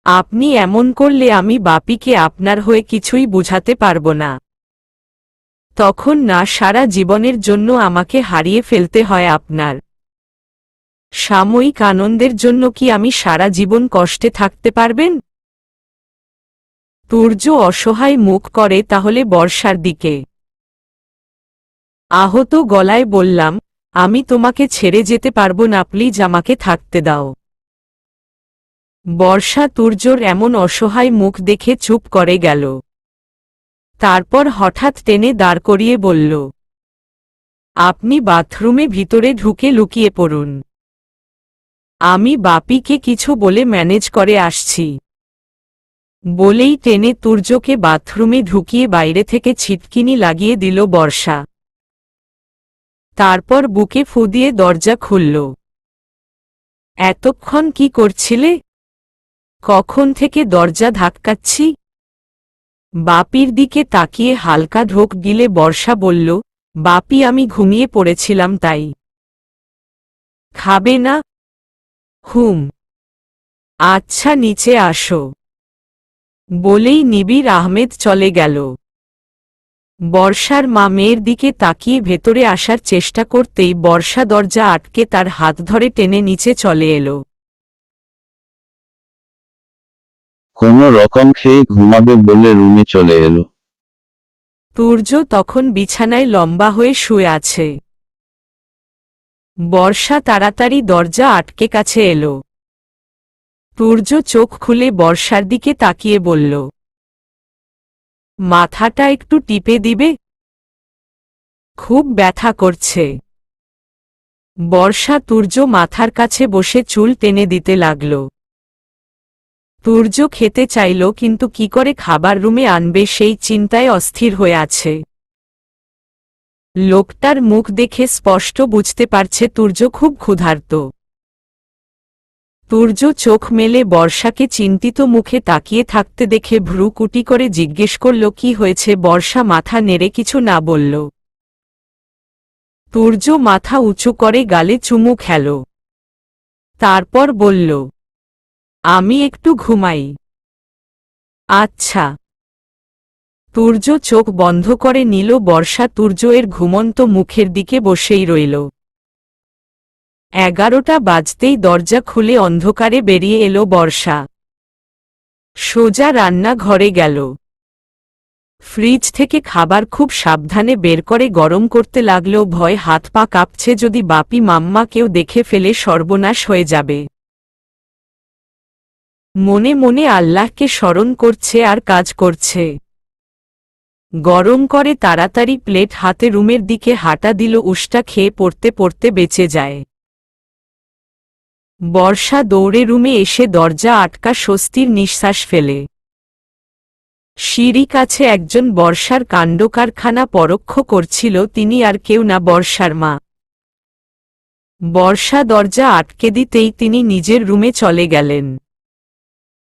আপনি এমন করলে আমি বাপিকে আপনার হয়ে কিছুই বুঝাতে পারবো না। তখন না সারা জীবনের জন্য আমাকে হারিয়ে ফেলতে হয় আপনার সাময়িক আনন্দের জন্য কি আমি সারা জীবন কষ্টে থাকতে পারবেন? তুর্য অসহায় মুখ করে তাহলে বর্ষার দিকে। আহত গলায় বললাম, আমি তোমাকে ছেড়ে যেতে পারবো না, প্লিজ আমাকে থাকতে দাও। বর্ষা তুর্যর এমন অসহায় মুখ দেখে চুপ করে গেল। তারপর হঠাৎ টেনে দাঁড় করিয়ে বলল, আপনি বাথরুমে ভিতরে ঢুকে লুকিয়ে পড়ুন। আমি বাপিকে কিছু বলে ম্যানেজ করে আসছি। বলেই টেনে তুর্যকে বাথরুমে ঢুকিয়ে বাইরে থেকে ছিটকিনি লাগিয়ে দিল বর্ষা। তারপর বুকে ফু দিয়ে দরজা খুলল। এতক্ষণ কি করছিলে? কখন থেকে দরজা ধাক্কাচ্ছি? বাপির দিকে তাকিয়ে হালকা ঢোক গিলে বর্ষা বলল, বাপি আমি ঘুমিয়ে পড়েছিলাম তাই। খাবে না? হুম। আচ্ছা নিচে আসো। বলেই নিবির আহমেদ চলে গেল। বর্ষার মা মেয়ের দিকে তাকিয়ে ভেতরে আসার চেষ্টা করতেই বর্ষা দরজা আটকে তার হাত ধরে টেনে নিচে চলে এলো। কোনো রকম খেয়ে ঘুমাবে বলে রুমে চলে এলো। তুর্য তখন বিছানায় লম্বা হয়ে শুয়ে আছে। বর্ষা তাড়াতাড়ি দরজা আটকে কাছে এলো। তুর্য চোখ খুলে বর্ষার দিকে তাকিয়ে বলল, মাথাটা একটু টিপে দিবে? খুব ব্যথা করছে। বর্ষা তুর্য মাথার কাছে বসে চুল টেনে দিতে লাগল। তুর্য খেতে চাইল কিন্তু কি করে খাবার রুমে আনবে সেই চিন্তায় অস্থির হয়ে আছে। লোকটার মুখ দেখে স্পষ্ট বুঝতে পারছে তুর্য খুব ক্ষুধার্ত। তুর্য চোখ মেলে বর্ষাকে চিন্তিত মুখে তাকিয়ে থাকতে দেখে ভ্রুকুটি করে জিজ্ঞেস করল কি হয়েছে। বর্ষা মাথা নেড়ে কিছু না বলল। তুর্য মাথা উঁচু করে গালে চুমু খেল। তারপর বলল, আমি একটু ঘুমাই। আচ্ছা। তুর্য চোখ বন্ধ করে নিল। বর্ষা তুর্য এর ঘুমন্ত মুখের দিকে বসেই রইল। 11টা বাজতেই দরজা খুলে অন্ধকারে বেরিয়ে এলো বর্ষা। সোজা রান্নাঘরে গেল। ফ্রিজ থেকে খাবার খুব সাবধানে বের করে গরম করতে লাগলেও ভয় হাত পা কাঁপছে, যদি বাপি মাম্মা কেউ দেখে ফেলে সর্বনাশ হয়ে যাবে। মনে মনে আল্লাহকে স্মরণ করছে আর কাজ করছে। গরম করে তাড়াতাড়ি প্লেট হাতে রুমের দিকে হাঁটা দিল। উষ্টা খেয়ে পড়তে পড়তে বেঁচে যায়। বর্ষা দৌড়ে রুমে এসে দরজা আটকা স্বস্তির নিঃশ্বাস ফেলে। সিঁড়ি কাছে একজন বর্ষার কাণ্ডকারখানা পরোক্ষ করছিল। তিনি আর কেউ না, বর্ষার মা। বর্ষা দরজা আটকে দিতেই তিনি নিজের রুমে চলে গেলেন।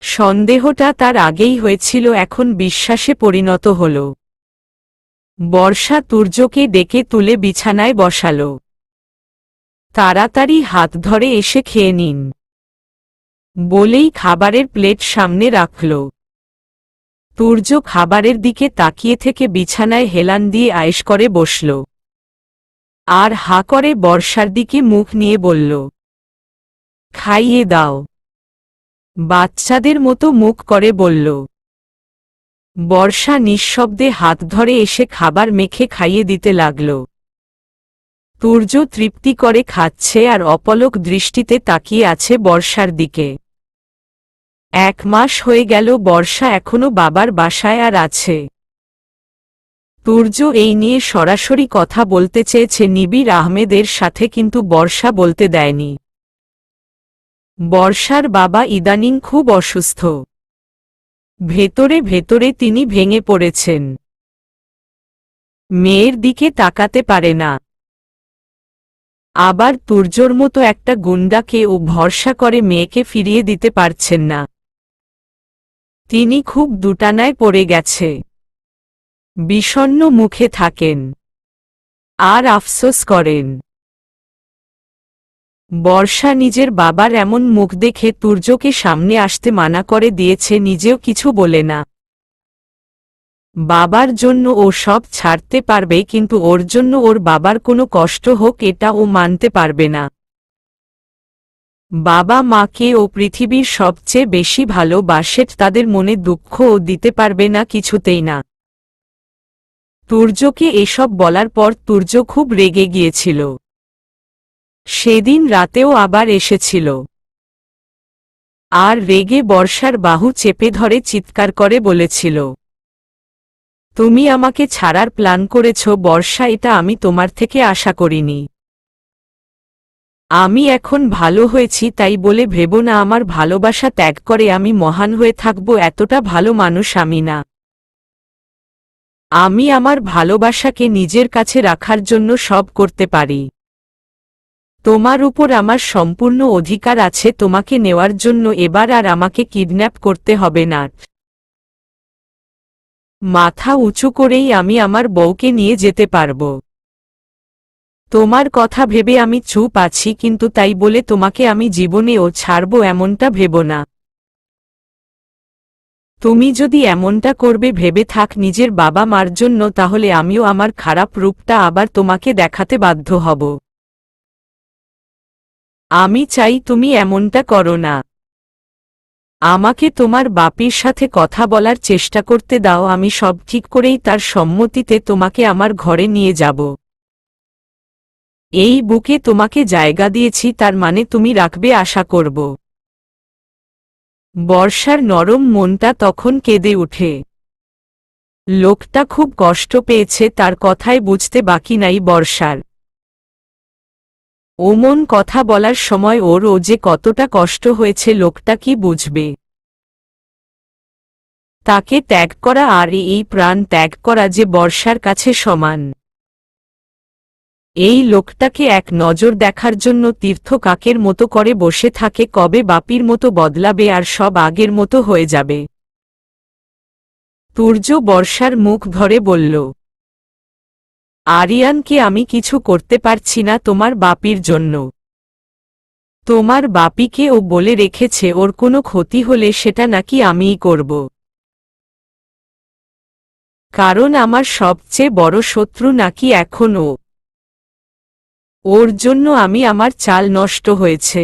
সন্দেহটা তার আগেই হয়েছিল, এখন বিশ্বাসে পরিণত হল। বর্ষা তুর্যকে ডেকে তুলে বিছানায় বসাল। তাড়াতাড়ি হাত ধরে এসে খেয়ে নিন বলেই খাবারের প্লেট সামনে রাখল। তুর্য খাবারের দিকে তাকিয়ে থেকে বিছানায় হেলান দিয়ে আয়েশ করে বসল। আর হা করে বর্ষার দিকে মুখ নিয়ে বলল, খাইয়ে দাও। বাচ্চাদের মতো মুখ করে বলল। বর্ষা নিঃশব্দে হাত ধরে এসে খাবার মেখে খাইয়ে দিতে লাগল। তুর্য তৃপ্তি করে খাচ্ছে আর অপলক দৃষ্টিতে তাকিয়ে আছে বর্ষার দিকে। 1 মাস হয়ে গেল, বর্ষা এখনো বাবার বাসায় আর আছে। তুর্য এই নিয়ে সরাসরি কথা বলতে চেয়েছে নিবির আহমেদের সাথে, কিন্তু বর্ষা বলতে দেয়নি। বর্ষার বাবা ইদানিং খুব অসুস্থ। ভেতরে ভেতরে তিনি ভেঙে পড়েছেন। মেয়ের দিকে তাকাতে পারে না। আবার তুর্যর মতো একটা গুন্ডাকে ও ভরসা করে মেয়েকে ফিরিয়ে দিতে পারছেন না। তিনি খুব দুটানায় পড়ে গেছে। বিষণ্ণ মুখে থাকেন আর আফসোস করেন। বর্ষা নিজের বাবার এমন মুখ দেখে তুর্যকে সামনে আসতে মানা করে দিয়েছে, নিজেও কিছু বলে না। বাবার জন্য ও সব ছাড়তে পারবে, কিন্তু ওর জন্য ওর বাবার কোনো কষ্ট হোক এটা ও মানতে পারবে না। বাবা মাকে ও পৃথিবীর সবচেয়ে বেশি ভালোবাসে, তাদের মনে দুঃখ ও দিতে পারবে না, কিছুতেই না। তুর্যকে এসব বলার পর তুর্য খুব রেগে গিয়েছিল। সেদিন রাতেও আবার এসেছিল আর রেগে বর্ষার বাহু চেপে ধরে চিৎকার করে বলেছিল, তুমি আমাকে ছাড়ার প্ল্যান করেছ বর্ষা, এটা আমি তোমার থেকে আশা করিনি। আমি এখন ভালো হয়েছি তাই বলে ভেবো না আমার ভালোবাসা ত্যাগ করে আমি মহান হয়ে থাকব, এতটা ভালো মানুষ আমি না। আমি আমার ভালোবাসাকে নিজের কাছে রাখার জন্য সব করতে পারি। তোমার উপর আমার সম্পূর্ণ অধিকার আছে তোমাকে নেওয়ার জন্য, এবার আর আমাকে কিডন্যাপ করতে হবে না। মাথা উঁচু করেই আমি আমার বউকে নিয়ে যেতে পারব। তোমার কথা ভেবে আমি চুপ আছি, কিন্তু তাই বলে তোমাকে আমি জীবনেও ছাড়ব এমনটা ভেবো না। তুমি যদি এমনটা করবে ভেবে থাক নিজের বাবা মার জন্য, তাহলে আমিও আমার খারাপ রূপটা আবার তোমাকে দেখাতে বাধ্য হব। আমি চাই তুমি এমনটা করো না। আমাকে তোমার বাপির সাথে কথা বলার চেষ্টা করতে দাও, আমি সব ঠিক করেই তার সম্মতিতে তোমাকে আমার ঘরে নিয়ে যাব। এই বুকে তোমাকে জায়গা দিয়েছি, তার মানে তুমি রাখবে আশা করব। বর্ষার নরম মনটা তখন কেঁদে ওঠে। লোকটা খুব কষ্ট পেয়েছে, তার কথায় বুঝতে বাকি নাই বর্ষার। ওমন কথা বলার সময় ওর যে কতটা কষ্ট হয়েছে লোকটা কি বুঝবে। তাকে ত্যাগ করা আর এই প্রাণ ত্যাগ করা যে বর্ষার কাছে সমান। এই লোকটাকে এক নজর দেখার জন্য তীর্থ কাকের মতো করে বসে থাকে, কবে বাপির মতো বদলাবে আর সব আগের মতো হয়ে যাবে। তুর্য বর্ষার মুখ ধরে বলল, আরিয়ানকে আমি কিছু করতে পারছি না তোমার বাপির জন্য। তোমার বাপিকে ও বলে রেখেছে ওর কোনো ক্ষতি হলে সেটা নাকি আমিই করব। কারণ আমার সবচেয়ে বড় শত্রু নাকি এখন ও। ওর জন্য আমি আমার চাল নষ্ট হয়েছে।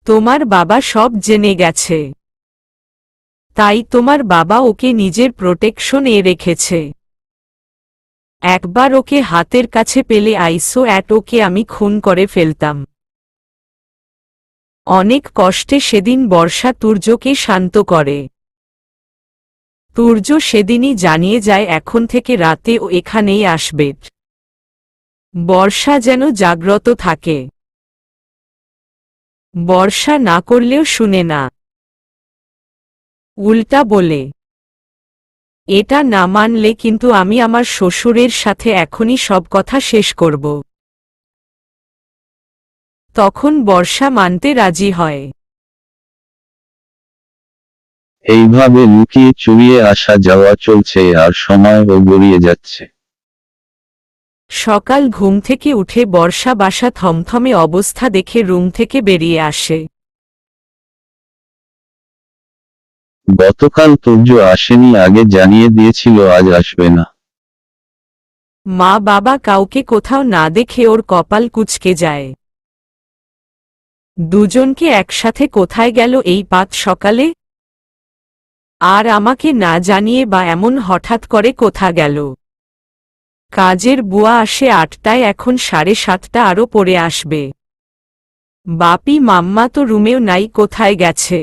তোমার বাবা সব জেনে গেছে, তাই তোমার বাবা ওকে নিজের প্রোটেকশনে রেখেছে। একবার ওকে হাতের কাছে পেলে আইসো ওকে আমি খুন করে ফেলতাম। অনেক কষ্টে সেদিন বর্ষা তুর্যকে শান্ত করে। তুর্য সেদিনই জানিয়ে যায় এখন থেকে রাতে ও এখানেই আসবে। বর্ষা যেন জাগ্রত থাকে। বর্ষা না করলেও শুনে না, উল্টা বলে, এটা না মানলে কিন্তু আমি আমার শ্বশুরের সাথে এখনই সব কথা শেষ করব। তখন বর্ষা মানতে রাজি হয়। এইভাবে লুকিয়ে চুরিয়ে আসা যাওয়া চলছে আর সময়ও গড়িয়ে যাচ্ছে। সকাল ঘুম থেকে উঠে বর্ষা বাসা থমথমে অবস্থা দেখে রুম থেকে বেরিয়ে আসে। গতকাল তুর্য আসেনি, আগে জানিয়ে দিয়েছিল আজ আসবে না। মা বাবা কাউকে কোথাও না দেখে ওর কপাল কুঁচকে যায়। দুজনকে একসাথে কোথায় গেল এই পাত সকালে? আর আমাকে না জানিয়ে বা এমন হঠাৎ করে কোথা গেল? কাজের বুয়া আসে ৮টায়, এখন ৭:৩০ আরও পরে আসবে। বাপি মাম্মা তো রুমেও নাই, কোথায় গেছে?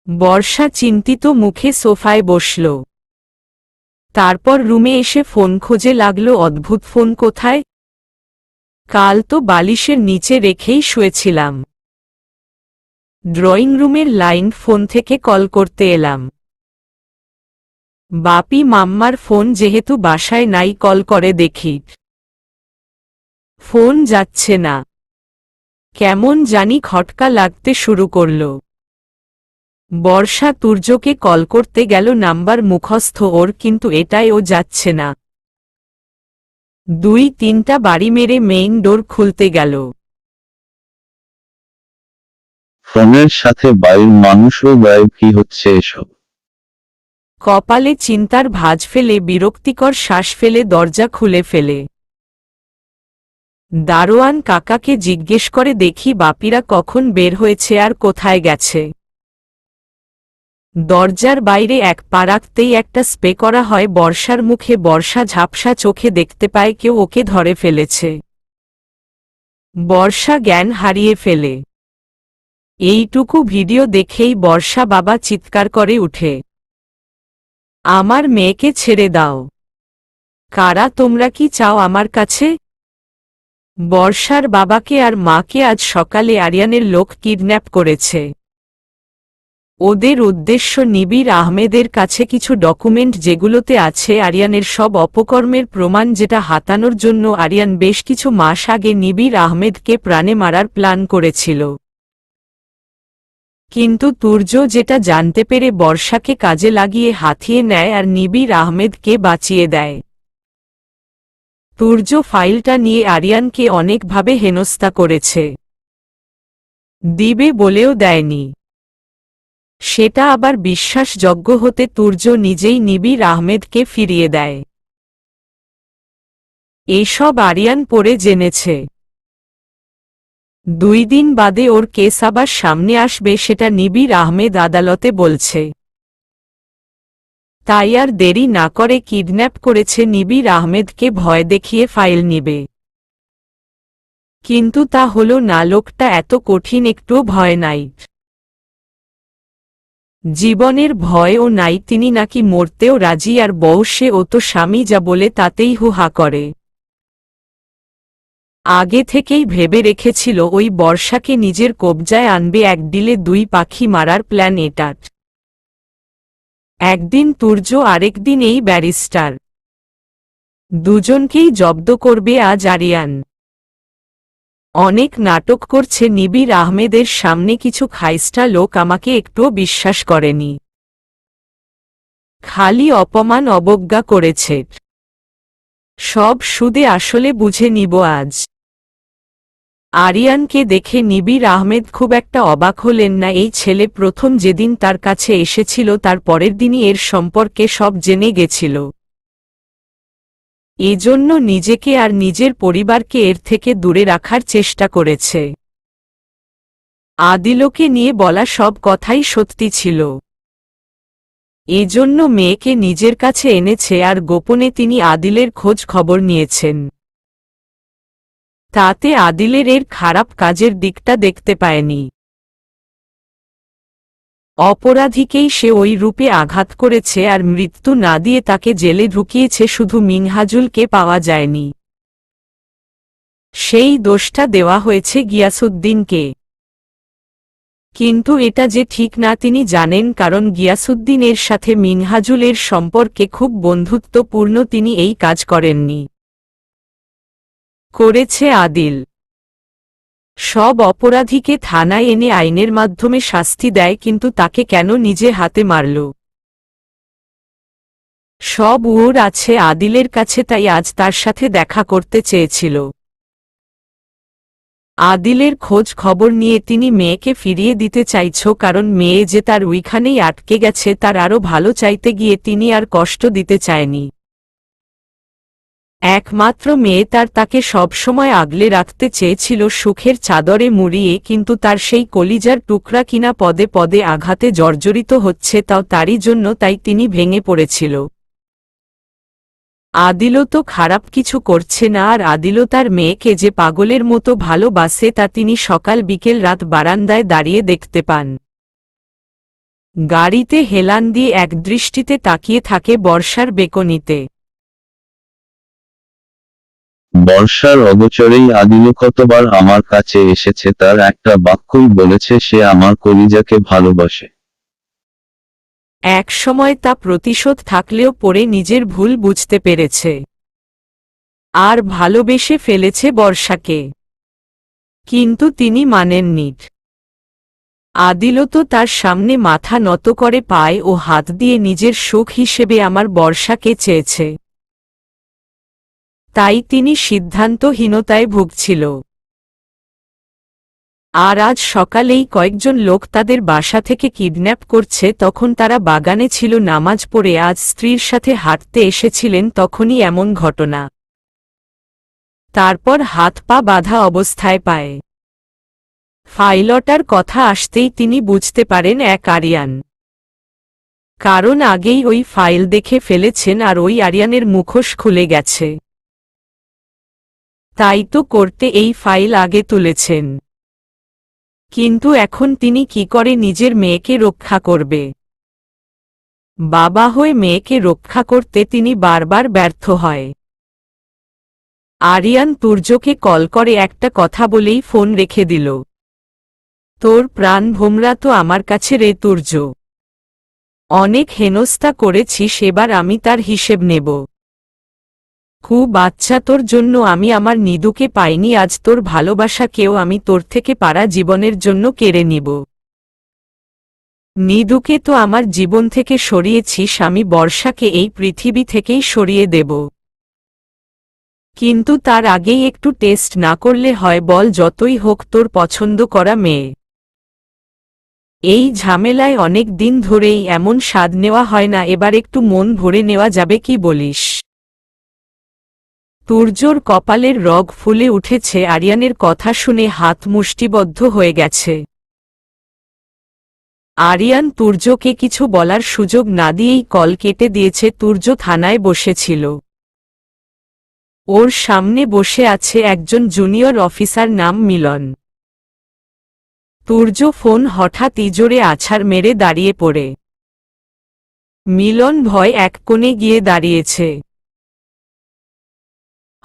বর্ষা চিন্তিত মুখে সোফায় বসল। তারপর রুমে এসে ফোন খোঁজে লাগল, অদ্ভুত ফোন কোথায়? কাল তো বালিশের নিচে রেখেই শুয়েছিলাম। ড্রয়িং রুমের লাইন ফোন থেকে কল করতে এলাম। বাপি মাম্মার ফোন যেহেতু বাসায় নাই, কল করে দেখি ফোন যাচ্ছে না। কেমন জানি খটকা লাগতে শুরু করল। বর্ষা তুর্যকে কল করতে গেল, নাম্বার মুখস্থ ওর, কিন্তু এটাই ও যাচ্ছে না। ২-৩টা বাড়ি মেরে মেইন ডোর খুলতে গেল। ফোনের সাথে বায়ুর মানুষও গায়েব, কি হচ্ছে এসব? কপালে চিন্তার ভাঁজ ফেলে বিরক্তিকর শ্বাস ফেলে দরজা খুলে ফেলে। দারোয়ান কাকাকে জিজ্ঞেস করে দেখি বাপিরা কখন বের হয়েছে আর কোথায় গেছে। দরজার বাইরে এক পা রাখতেই একটা স্প্রে করা হয় বর্ষার মুখে। বর্ষা ঝাপসা চোখে দেখতে পায় কেউ ওকে ধরে ফেলেছে। বর্ষা জ্ঞান হারিয়ে ফেলে। এইটুকু ভিডিও দেখেই বর্ষা বাবা চিৎকার করে উঠে, আমার মেয়েকে ছেড়ে দাও। কারা তোমরা, কি চাও আমার কাছে? বর্ষার বাবাকে আর মাকে আজ সকালে আরিয়ানের লোক কিডন্যাপ করেছে। ওদের উদ্দেশ্য নিবির আহমেদের কাছে কিছু ডকুমেন্ট যেগুলোতে আছে আরিয়ানের সব অপকর্মের প্রমাণ, যেটা হাতানোর জন্য আরিয়ান বেশ কিছু মাস আগে নিবির আহমেদকে প্রাণে মারার প্ল্যান করেছিল। কিন্তু তুর্য যেটা জানতে পেরে বর্ষাকে কাজে লাগিয়ে হাতিয়ে নেয় আর নিবির আহমেদকে বাঁচিয়ে দেয়। তুর্য ফাইলটা নিয়ে আরিয়ানকে অনেকভাবে হেনস্থা করেছে। দিবে বলেও দেয়নি। সেটা আবার বিশ্বাসযোগ্য হতে তুর্য নিজেই নিবির আহমেদকে ফিরিয়ে দেয়। এসব আরিয়ান পরে জেনেছে। ২ দিন বাদে ওর কেস আবার সামনে আসবে, সেটা নিবির আহমেদ আদালতে বলছে। তাই আর দেরি না করে কিডন্যাপ করেছে নিবির আহমেদকে, ভয় দেখিয়ে ফাইল নিবে। কিন্তু তা হলো না, লোকটা এত কঠিন, একটুও ভয় নাই। জীবনের ভয়ও নাই, তিনি নাকি মরতেও রাজি, আর বউ সে ও তো স্বামী যা বলে তাতেই হু হা করে। আগে থেকেই ভেবে রেখেছিল ওই বর্ষাকে নিজের কবজায় আনবে, এক ডিলে দুই পাখি মারার প্ল্যান এটার। একদিন তুর্য, আরেকদিন এই ব্যারিস্টার, দুজনকেই জব্দ করবে আজ আরিয়ান। অনেক নাটক করছে নিবির আহমেদের সামনে, কিছু খাইস্টা লোক আমাকে একটুও বিশ্বাস করেনি, খালি অপমান অবজ্ঞা করেছে। সব সুদে আসলে বুঝে নিব আজ। আরিয়ানকে দেখে নিবির আহমেদ খুব একটা অবাক হলেন না। এই ছেলে প্রথম যেদিন তার কাছে এসেছিল তার পরের দিনই এর সম্পর্কে সব জেনে গেছিল। এজন্য নিজেকে আর নিজের পরিবারকে এর থেকে দূরে রাখার চেষ্টা করেছে। আদিলকে নিয়ে বলা সব কথাই সত্যি ছিল। এজন্য মেয়েকে নিজের কাছে এনেছে, আর গোপনে তিনি আদিলের খোঁজ খবর নিয়েছেন। তাতে আদিলের এর খারাপ কাজের দিকটা দেখতে পায়নি। অপরাধীকেই সে ওই রূপে আঘাত করেছে, আর মৃত্যু না দিয়ে তাকে জেলে ঢুকিয়েছে, শুধু মিনহাজুলকে পাওয়া যায়নি। সেই দোষটা দেওয়া হয়েছে গিয়াসউদ্দিনকে। কিন্তু এটা যে ঠিক না তিনি জানেন, কারণ গিয়াসউদ্দিনের সাথে মিনহাজুলের সম্পর্কে খুব বন্ধুত্বপূর্ণ, তিনি এই কাজ করেননি, করেছে আদিল। সব অপরাধীকে থানায় এনে আইনের মাধ্যমে শাস্তি দেয়, কিন্তু তাকে কেন নিজে হাতে মারল? সব উড় আছে আদিলের কাছে, তাই আজ তার সাথে দেখা করতে চেয়েছিল। আদিলের খোঁজ খবর নিয়ে তিনি মেয়েকে ফিরিয়ে দিতে চাইছ, কারণ মেয়ে যে তার ওইখানেই আটকে গেছে, তার আরও ভালো চাইতে গিয়ে তিনি আর কষ্ট দিতে চায়নি। একমাত্র মেয়ে তাকে সবসময় আগলে রাখতে চেয়েছিল সুখের চাদরে মুড়িয়ে, কিন্তু তার সেই কলিজার টুকরা কিনা পদে পদে আঘাতে জর্জরিত হচ্ছে, তাও তারই জন্য, তাই তিনি ভেঙে পড়েছিল। আদিলও তো খারাপ কিছু করছে না, আর আদিলও তার মেয়েকে যে পাগলের মতো ভালোবাসে তা তিনি সকাল বিকেল রাত বারান্দায় দাঁড়িয়ে দেখতে পান। গাড়িতে হেলান দিয়ে একদৃষ্টিতে তাকিয়ে থাকে বর্ষার বেকনিতে। বর্ষার অগোচরেই আদিল কতবার আমার কাছে এসেছে, তার একটা বাক্যই বলেছে সে আমার কলিজাকে ভালোবাসে। এক সময় তা প্রতিশোধ থাকলেও পরে নিজের ভুল বুঝতে পেরেছে, আর ভালোবেসে ফেলেছে বর্ষাকে। কিন্তু তিনি মানেননি। আদিলও তো তার সামনে মাথা নত করে পায় ও হাত দিয়ে নিজের সুখ হিসেবে আমার বর্ষাকে চেয়েছে। তাই তিনি সিদ্ধান্তহীনতায় ভুগছিল। আর আজ সকালেই কয়েকজন লোক তাদের বাসা থেকে কিডন্যাপ করছে, তখন তারা বাগানে ছিল নামাজ পড়ে, আজ স্ত্রীর সাথে হাঁটতে এসেছিলেন, তখনই এমন ঘটনা। তারপর হাত পা বাঁধা অবস্থায় পায়। ফাইলটার কথা আসতেই তিনি বুঝতে পারেন এক আরিয়ান, কারণ আগেই ওই ফাইল দেখে ফেলেছেন, আর ওই আরিয়ানের মুখোশ খুলে গেছে। তাই তো করতে এই ফাইল আগে তুলেছেন। কিন্তু এখন তিনি কি করে নিজের মেয়েকে রক্ষা করবে? বাবা হয়ে মেয়েকে রক্ষা করতে তিনি বারবার ব্যর্থ হয়। আরিয়ান তুর্যকে কল করে একটা কথা বলেই ফোন রেখে দিল। তোর প্রাণ ভোমরা তো আমার কাছে রে তুর্য। অনেক হেনস্থা করেছিস, এবার আমি তার হিসেব নেব। খুব বাচ্চা, তোর জন্য আমি আমার নিদুকে পাইনি, আজ তোর ভালোবাসাকেও আমি তোর থেকে পারা জীবনের জন্য কেড়ে নিব। নিদুকে তো আমার জীবন থেকে সরিয়েছিস, আমি বর্ষাকে এই পৃথিবী থেকেই সরিয়ে দেব। কিন্তু তার আগেই একটু টেস্ট না করলে হয় বল? যতই হোক তোর পছন্দ করা মেয়ে। এই ঝামেলায় অনেক দিন ধরেই এমন স্বাদ নেওয়া হয় না, এবার একটু মন ভরে নেওয়া যাবে, কি বলিস? তুর্যর কপালের রগ ফুলে উঠেছে, আরিয়ানের কথা শুনে হাত মুষ্টিবদ্ধ হয়ে গেছে। আরিয়ান তুর্যকে কিছু বলার সুযোগ না দিয়েই কল কেটে দিয়েছে। তুর্য থানায় বসেছিল। ওর সামনে বসে আছে একজন জুনিয়র অফিসার, নাম মিলন। তুর্য ফোন হঠাৎ ইজোরে আছাড় মেরে দাঁড়িয়ে পড়ে। মিলন ভয় এক কোণে গিয়ে দাঁড়িয়েছে।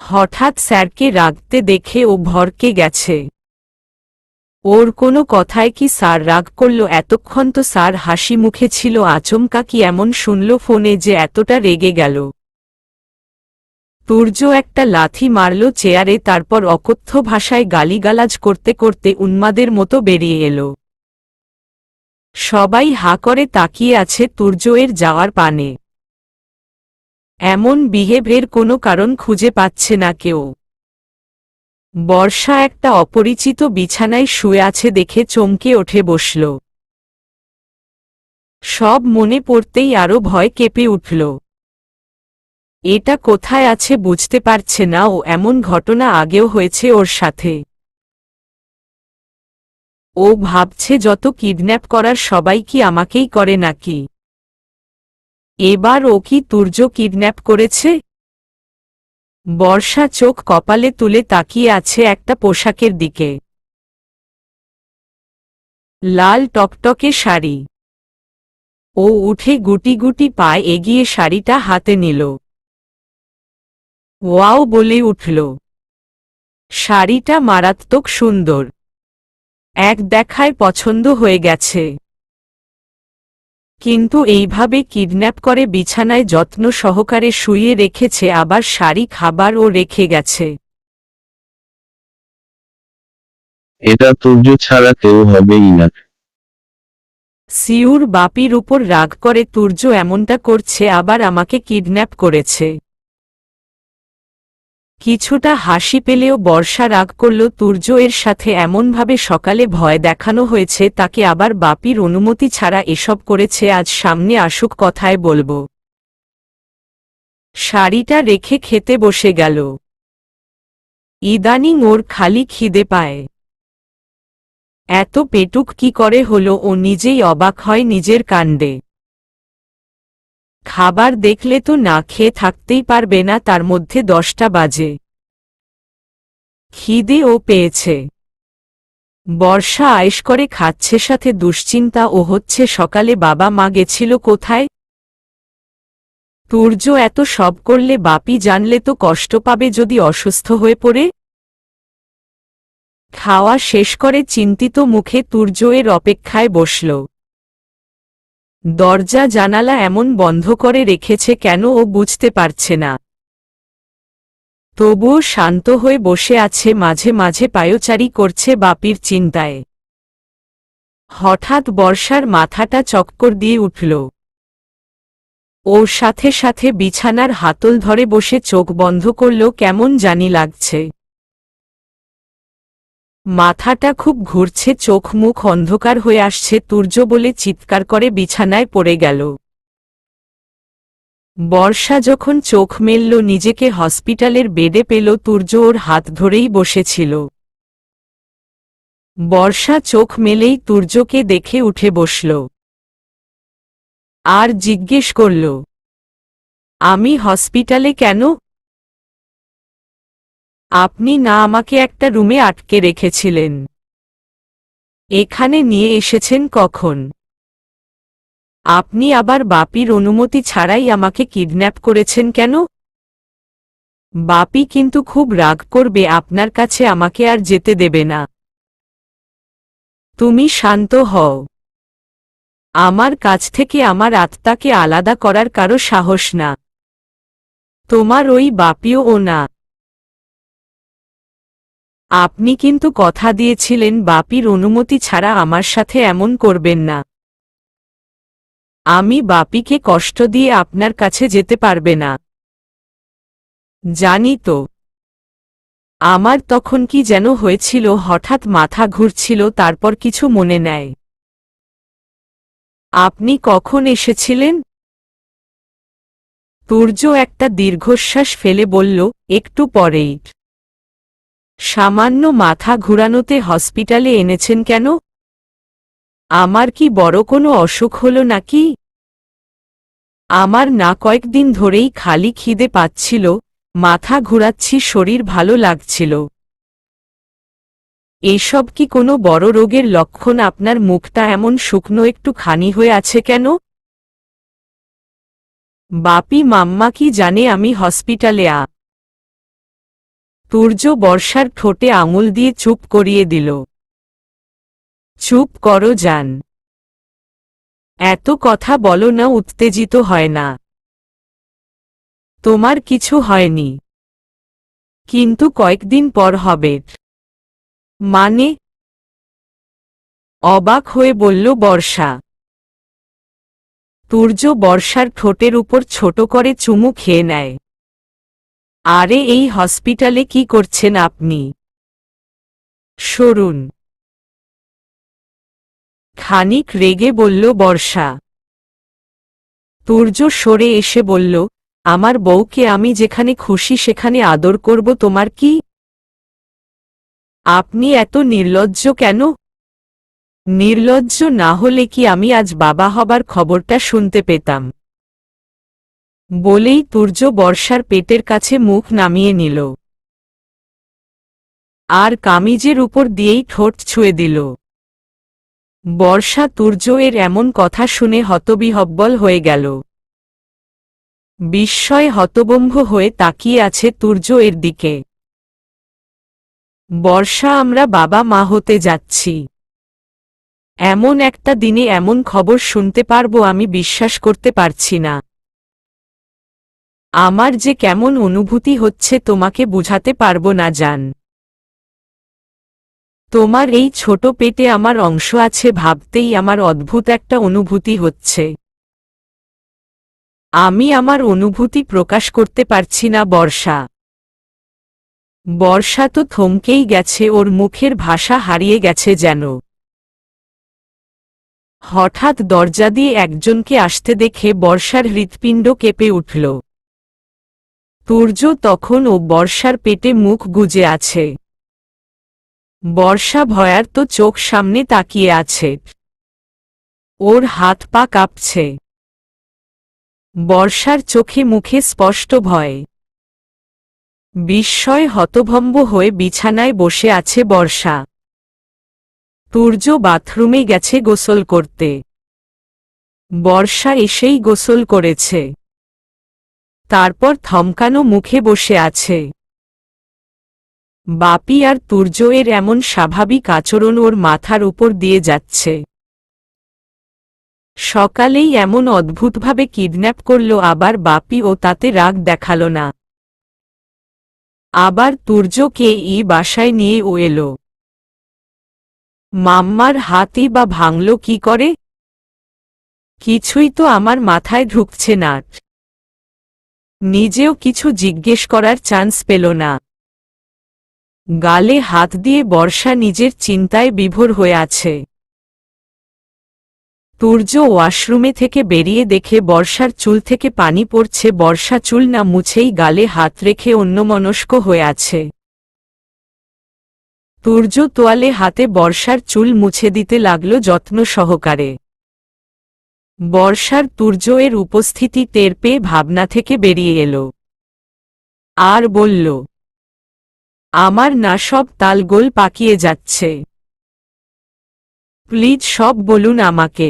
হঠাৎ স্যারকে রাগতে দেখে ও ভরকে গেছে। ওর কোনো কথায় কি স্যার রাগ করল? এতক্ষণ তো স্যার হাসি মুখে ছিল, আচমকা কি এমন শুনল ফোনে যে এতটা রেগে গেল? তুর্য একটা লাথি মারল চেয়ারে, তারপর অকথ্য ভাষায় গালিগালাজ করতে করতে উন্মাদের মতো বেরিয়ে এলো। সবাই হা করে তাকিয়ে আছে তুর্য এর যাওয়ার পানে। এমন বিহেভের কোনো কারণ খুঁজে পাচ্ছে না কেউ। বর্ষা একটা অপরিচিত বিছানায় শুয়ে আছে দেখে চমকে ওঠে বসল। সব মনে পড়তেই আরো ভয় কেঁপে উঠল। এটা কোথায় আছে বুঝতে পারছে না ও, এমন ঘটনা আগেও হয়েছে ওর সাথে। ও ভাবছে যত কিডন্যাপ করার সবাই কি আমাকেই করে নাকি? এবার ও কি তুর্য কিডন্যাপ করেছে? বর্ষা চোখ কপালে তুলে তাকিয়ে আছে একটা পোশাকের দিকে। লাল টকটকে শাড়ি। ও উঠে গুটি গুটি পায়ে এগিয়ে শাড়িটা হাতে নিল। ওয়াও বলে উঠল। শাড়িটা মারাত্মক সুন্দর। এক দেখায় পছন্দ হয়ে গেছে। কিন্তু এইভাবে কিডন্যাপ করে বিছানায় যত্ন সহকারে শুইয়ে রেখেছে, আবার শাড়ি খাবারও রেখে গেছে। এটা তুর্য ছাড়া কেউ হবেই না। সিউর বাপির উপর রাগ করে তুর্য এমনটা করছে, আবার আমাকে কিডন্যাপ করেছে। কিছুটা হাসি পেলেও বর্ষা রাগ করল তুর্য এর সাথে এমনভাবে সকালে ভয় দেখানো হয়েছে তাকে, আবার বাপির অনুমতি ছাড়া এসব করেছে। আজ সামনে আসুক, কথায় বলবো। শাড়িটা রেখে খেতে বসে গেল। ইদানিং ওর খালি খিদে পায়। এত পেটুক কি করে হলো ও নিজেই অবাক হয় নিজের কাণ্ডে। খাবার দেখলে তো না খেয়ে থাকতেই পারবে না, তার মধ্যে 10টা বাজে। খিদে ও পেয়েছে। বর্ষা আয়েশ করে খাচ্ছে, সাথে দুশ্চিন্তা ও হচ্ছে সকালে বাবা মা গেছিল কোথায়? তুর্য এত সব করলে বাপি জানলে তো কষ্ট পাবে যদি অসুস্থ হয়ে পড়ে। খাওয়া শেষ করে চিন্তিত মুখে তুর্য এর অপেক্ষায় বসল। দরজা জানালা এমন বন্ধ করে রেখেছে কেন ও বুঝতে পারছে না। তবুও শান্ত হয়ে বসে আছে, মাঝে মাঝে পায়চারি করছে বাপির চিন্তায়। হঠাৎ বর্ষার মাথাটা চক্কর দিয়ে উঠল। ওর সাথে সাথে বিছানার হাতল ধরে বসে চোখ বন্ধ করল, কেমন জানি লাগছে। মাথাটা খুব ঘুরছে, চোখ মুখ অন্ধকার হয়ে আসছে। তুর্য বলে চিৎকার করে বিছানায় পড়ে গেল। বর্ষা যখন চোখ মেলল নিজেকে হসপিটালের বেডে পেল, তুর্য ওর হাত ধরেই বসেছিল। বর্ষা চোখ মেলেই তুর্যকে দেখে উঠে বসল। আর জিজ্ঞেস করল, আমি হসপিটালে কেন? আপনি না আমাকে একটা রুমে আটকে রেখেছিলেন? এখানে নিয়ে এসেছেন কখন? আপনি আবার বাপির অনুমতি ছাড়াই আমাকে কিডন্যাপ করেছেন কেন? বাপি কিন্তু খুব রাগ করবে আপনার কাছে, আমাকে আর যেতে দেবে না। তুমি শান্ত হও। আমার কাছ থেকে আমার আত্মাকে আলাদা করার কারো সাহস না। তোমার ওই বাপিও ও না। আপনি কিন্তু কথা দিয়েছিলেন বাপির অনুমতি ছাড়া আমার সাথে এমন করবেন না। আমি বাপিকে কষ্ট দিয়ে আপনার কাছে যেতে পারবে না। জানি তো। আমার তখন কি যেন হয়েছিল, হঠাৎ মাথা ঘুরছিল, তারপর কিছু মনে নেয়। আপনি কখন এসেছিলেন? তুর্য একটা দীর্ঘশ্বাস ফেলে বলল, একটু পরেই। সামান্য মাথা ঘুরানোতে হসপিটালে এনেছেন কেন? আমার কি বড় কোনো অসুখ হলো নাকি? আমার না কয়েকদিন ধরেই খালি খিদে পাচ্ছিল, মাথা ঘুরাচ্ছি, শরীর ভালো লাগছিল। এসব কি কোনো বড় রোগের লক্ষণ? আপনার মুখটা এমন শুকনো একটু খানি হয়ে আছে কেন? বাপি মাম্মা কি জানে আমি হসপিটালে তুর্য বর্ষার ঠোঁটে আঙুল দিয়ে চুপ করিয়ে দিল। চুপ করো যান। এত কথা বলো না, উত্তেজিত হয় না। তোমার কিছু হয়নি, কিন্তু কয়েকদিন পর হবে। মানে? অবাক হয়ে বলল বর্ষা। তুর্য বর্ষার ঠোঁটের উপর ছোট করে চুমু খেয়ে নেয়। আরে এই হসপিটালে কি করছেন আপনি? সরুন। খানিক রেগে বলল বর্ষা। তুর্য সরে এসে বলল, আমার বউকে আমি যেখানে খুশি সেখানে আদর করব, তোমার কি? আপনি এত নির্লজ্জ কেন? নির্লজ্জ না হলে কি আমি আজ বাবা হবার খবরটা শুনতে পেতাম? বলেই তুর্য বর্ষার পেটের কাছে মুখ নামিয়ে নিল আর কামিজের উপর দিয়েই ঠোঁট ছুঁয়ে দিল। বর্ষা তুর্য এর এমন কথা শুনে হতবিহ্বল হয়ে গেল। বিস্ময়ে হতভম্ব হয়ে তাকিয়ে আছে তুর্য এর দিকে। বর্ষা, আমরা বাবা মা হতে যাচ্ছি। এমন একটা দিনে এমন খবর শুনতে পারবো আমি বিশ্বাস করতে পারছি না। আমার যে কেমন অনুভূতি হচ্ছে তোমাকে বুঝাতে পারবো না জান। তোমার এই ছোট পেটে আমার অংশ আছে ভাবতেই আমার অদ্ভুত একটা অনুভূতি হচ্ছে। আমি আমার অনুভূতি প্রকাশ করতে পারছি না বর্ষা। বর্ষা তো থমকেই গেছে, ওর মুখের ভাষা হারিয়ে গেছে যেন। হঠাৎ দরজা দিয়ে একজনকে আসতে দেখে বর্ষার হৃৎপিণ্ড কেঁপে উঠল। তুর্য তখন ও বর্ষার পেটে মুখ গুজে আছে। বর্ষা ভয়ার্ত চোখ সামনে তাকিয়ে আছে। ওর হাত পা কাঁপছে। বর্ষার চোখে মুখে স্পষ্ট ভয়। বিস্ময়ে হতভম্ব হয়ে বিছানায় বসে আছে বর্ষা। তুর্য বাথরুমে গেছে গোসল করতে। বর্ষা এসেই গোসল করেছে। তারপর থমকানো মুখে বসে আছে। বাপি আর তুর্য এর এমন স্বাভাবিক আচরণ ওর মাথার উপর দিয়ে যাচ্ছে। সকালেই এমন অদ্ভুতভাবে কিডন্যাপ করল, আবার বাপি ও তাতে রাগ দেখাল না। আবার তুর্যকে এই বাসায় নিয়ে ও এলো। মাম্মার হাতই বা ভাঙল কি করে? কিছুই তো আমার মাথায় ঢুকছে না। নিজেও কিছু জিজ্ঞেস করার চান্স পেল না। গালে হাত দিয়ে বর্ষা নিজের চিন্তায় বিভোর হয়ে আছে। তুর্য ওয়াশরুমে থেকে বেরিয়ে দেখে বর্ষার চুল থেকে পানি পড়ছে। বর্ষা চুল না মুছেই গালে হাত রেখে অন্যমনস্ক হয়ে আছে। তুর্য তোয়ালে হাতে বর্ষার চুল মুছে দিতে লাগল যত্ন সহকারে। বর্ষার তুর্য এর উপস্থিতি টের পেয়ে ভাবনা থেকে বেরিয়ে এলো আর বলল, আমার না সব তালগোল পাকিয়ে যাচ্ছে। প্লিজ সব বলুন আমাকে।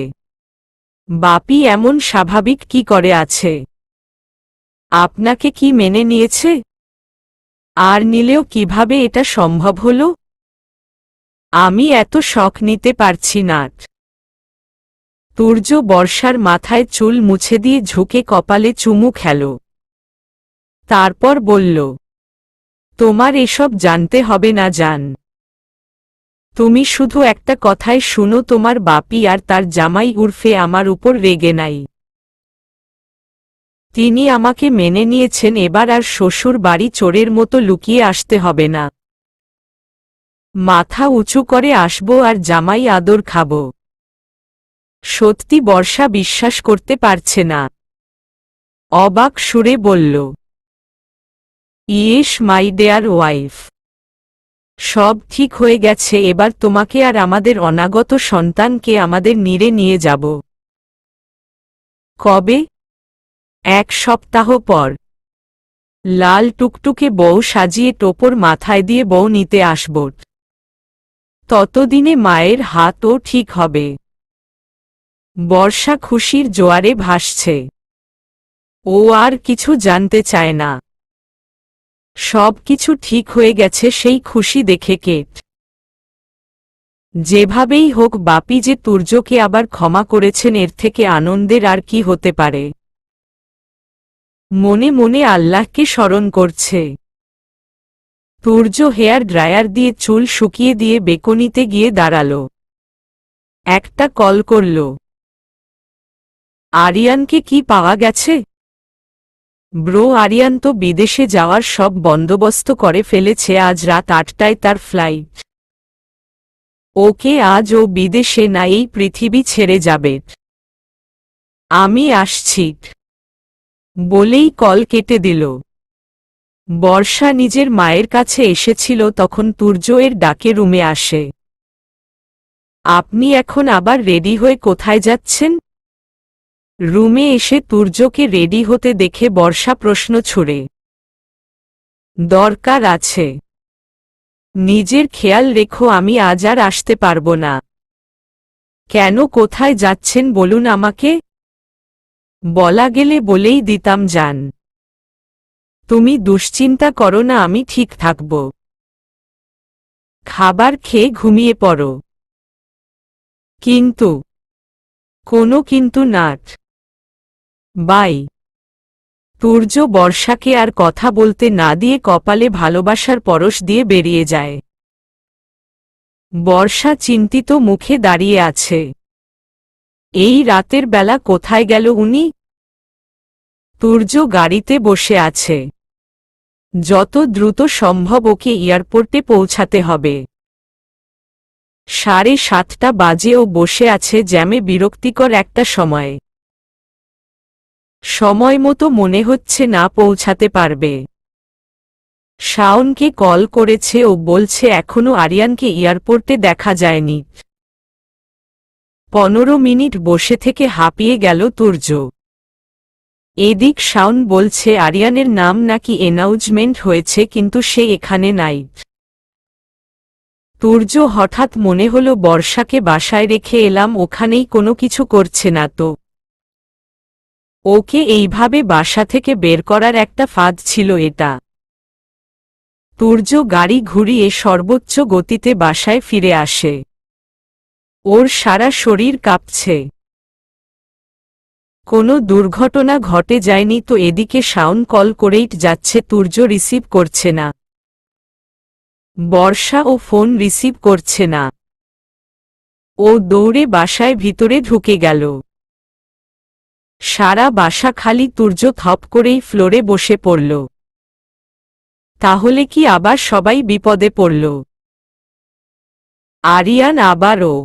বাপি এমন স্বাভাবিক কি করে আছে? আপনাকে কি মেনে নিয়েছে? আর নিলেও কিভাবে এটা সম্ভব হলো? আমি এত শখ নিতে পারছি না। তুর্য বর্ষার মাথায় চুল মুছে দিয়ে ঝুঁকে কপালে চুমু খেল। তারপর বলল, তোমার এসব জানতে হবে না জান। তুমি শুধু একটা কথাই শুনো, তোমার বাপি আর তার জামাই উর্ফে আমার উপর রেগে নাই। তিনি আমাকে মেনে নিয়েছেন, এবার আর শ্বশুর বাড়ি চোরের মতো লুকিয়ে আসতে হবে না। মাথা উঁচু করে আসব আর জামাই আদর খাব। সত্যি? বর্ষা বিশ্বাস করতে পারছে না। অবাক সুরে বলল, ইয়েস মাই ডেয়ার ওয়াইফ। সব ঠিক হয়ে গেছে, এবার তোমাকে আর আমাদের অনাগত সন্তানকে আমাদের নিরে নিয়ে যাব। কবে? 1 সপ্তাহ পর। লাল টুকটুকে বউ সাজিয়ে টোপর মাথায় দিয়ে বউ নিতে আসব। ততদিনে মায়ের হাতও ঠিক হবে। বর্ষা খুশির জোয়ারে ভাসছে। ও আর কিছু জানতে চায় না। সব কিছু ঠিক হয়ে গেছে সেই খুশি দেখে কেট। যেভাবেই হোক বাপি যে তুর্যকে আবার ক্ষমা করেছেন এর থেকে আনন্দের আর কি হতে পারে। মনে মনে আল্লাহকে স্মরণ করছে। তুর্য হেয়ার ড্রায়ার দিয়ে চুল শুকিয়ে দিয়ে বেকনিতে গিয়ে দাঁড়াল। একটা কল করল। আরিয়ানকে কি পাওয়া গেছে? ব্রো, আরিয়ান তো বিদেশে যাওয়ার সব বন্দোবস্ত করে ফেলেছে। আজ রাত 8টায় তার ফ্লাইট। ওকে আজ ও বিদেশে না, এই পৃথিবী ছেড়ে যাবে। আমি আসছি বলেই কল কেটে দিল। বর্ষা নিজের মায়ের কাছে এসেছিল তখন তুর্য এর ডাকে রুমে আসে। আপনি এখন আবার রেডি হয়ে কোথায় যাচ্ছেন? রুমে এসে তুর্যকে রেডি হতে দেখে বর্ষা প্রশ্ন ছুড়ে। দরকার আছে। নিজের খেয়াল রেখো, আমি আজ আর আসতে পারবো না। কেন, কোথায় যাচ্ছেন বলুন আমাকে? বলা গেলে বলেই দিতাম যান। তুমি দুশ্চিন্তা করো না, আমি ঠিক থাকব। খাবার খেয়ে ঘুমিয়ে পড়ো। কিন্তু, কোনো কিন্তু নাট। বাই। তুর্য বর্ষাকে আর কথা বলতে না দিয়ে কপালে ভালোবাসার পরশ দিয়ে বেরিয়ে যায়। বর্ষা চিন্তিত মুখে দাঁড়িয়ে আছে। এই রাতের বেলা কোথায় গেল উনি? তুর্য গাড়িতে বসে আছে। যত দ্রুত সম্ভব ওকে এয়ারপোর্টে পৌঁছাতে হবে। 7:30 বাজে ও বসে আছে জ্যামে, বিরক্তিকর একটা সময়। সময় মতো মনে হচ্ছে না পৌঁছাতে পারবে। শাওনকে কল করেছে, ও বলছে এখনো আরিয়ানকে এয়ারপোর্টে দেখা যায়নি। 15 মিনিট বসে থেকে হাঁপিয়ে গেল তুর্য। এদিক শাওন বলছে আরিয়ানের নাম নাকি অ্যানাউন্সমেন্ট হয়েছে কিন্তু সে এখানে নাই। তুর্য হঠাৎ মনে হলো বর্ষাকে বাসায় রেখে এলাম, ওখানেই কোনো কিছু করছে না তো। ওকে এইভাবে বাসা থেকে বের করার একটা ফাঁদ ছিল এটা। তুর্য গাড়ি ঘুরিয়ে সর্বোচ্চ গতিতে বাসায় ফিরে আসে। ওর সারা শরীর কাঁপছে। কোনো দুর্ঘটনা ঘটে যায়নি তো? এদিকে শাওন কল করেই যাচ্ছে, তুর্য রিসিভ করছে না। বর্ষা ও ফোন রিসিভ করছে না। ও দৌড়ে বাসায় ভিতরে ঢুকে গেল। সারা বাসা খালি। তুর্য থপ করেই ফ্লোরে বসে পড়ল। তাহলে কি আবার সবাই বিপদে পড়ল? আরিয়ান আবারও?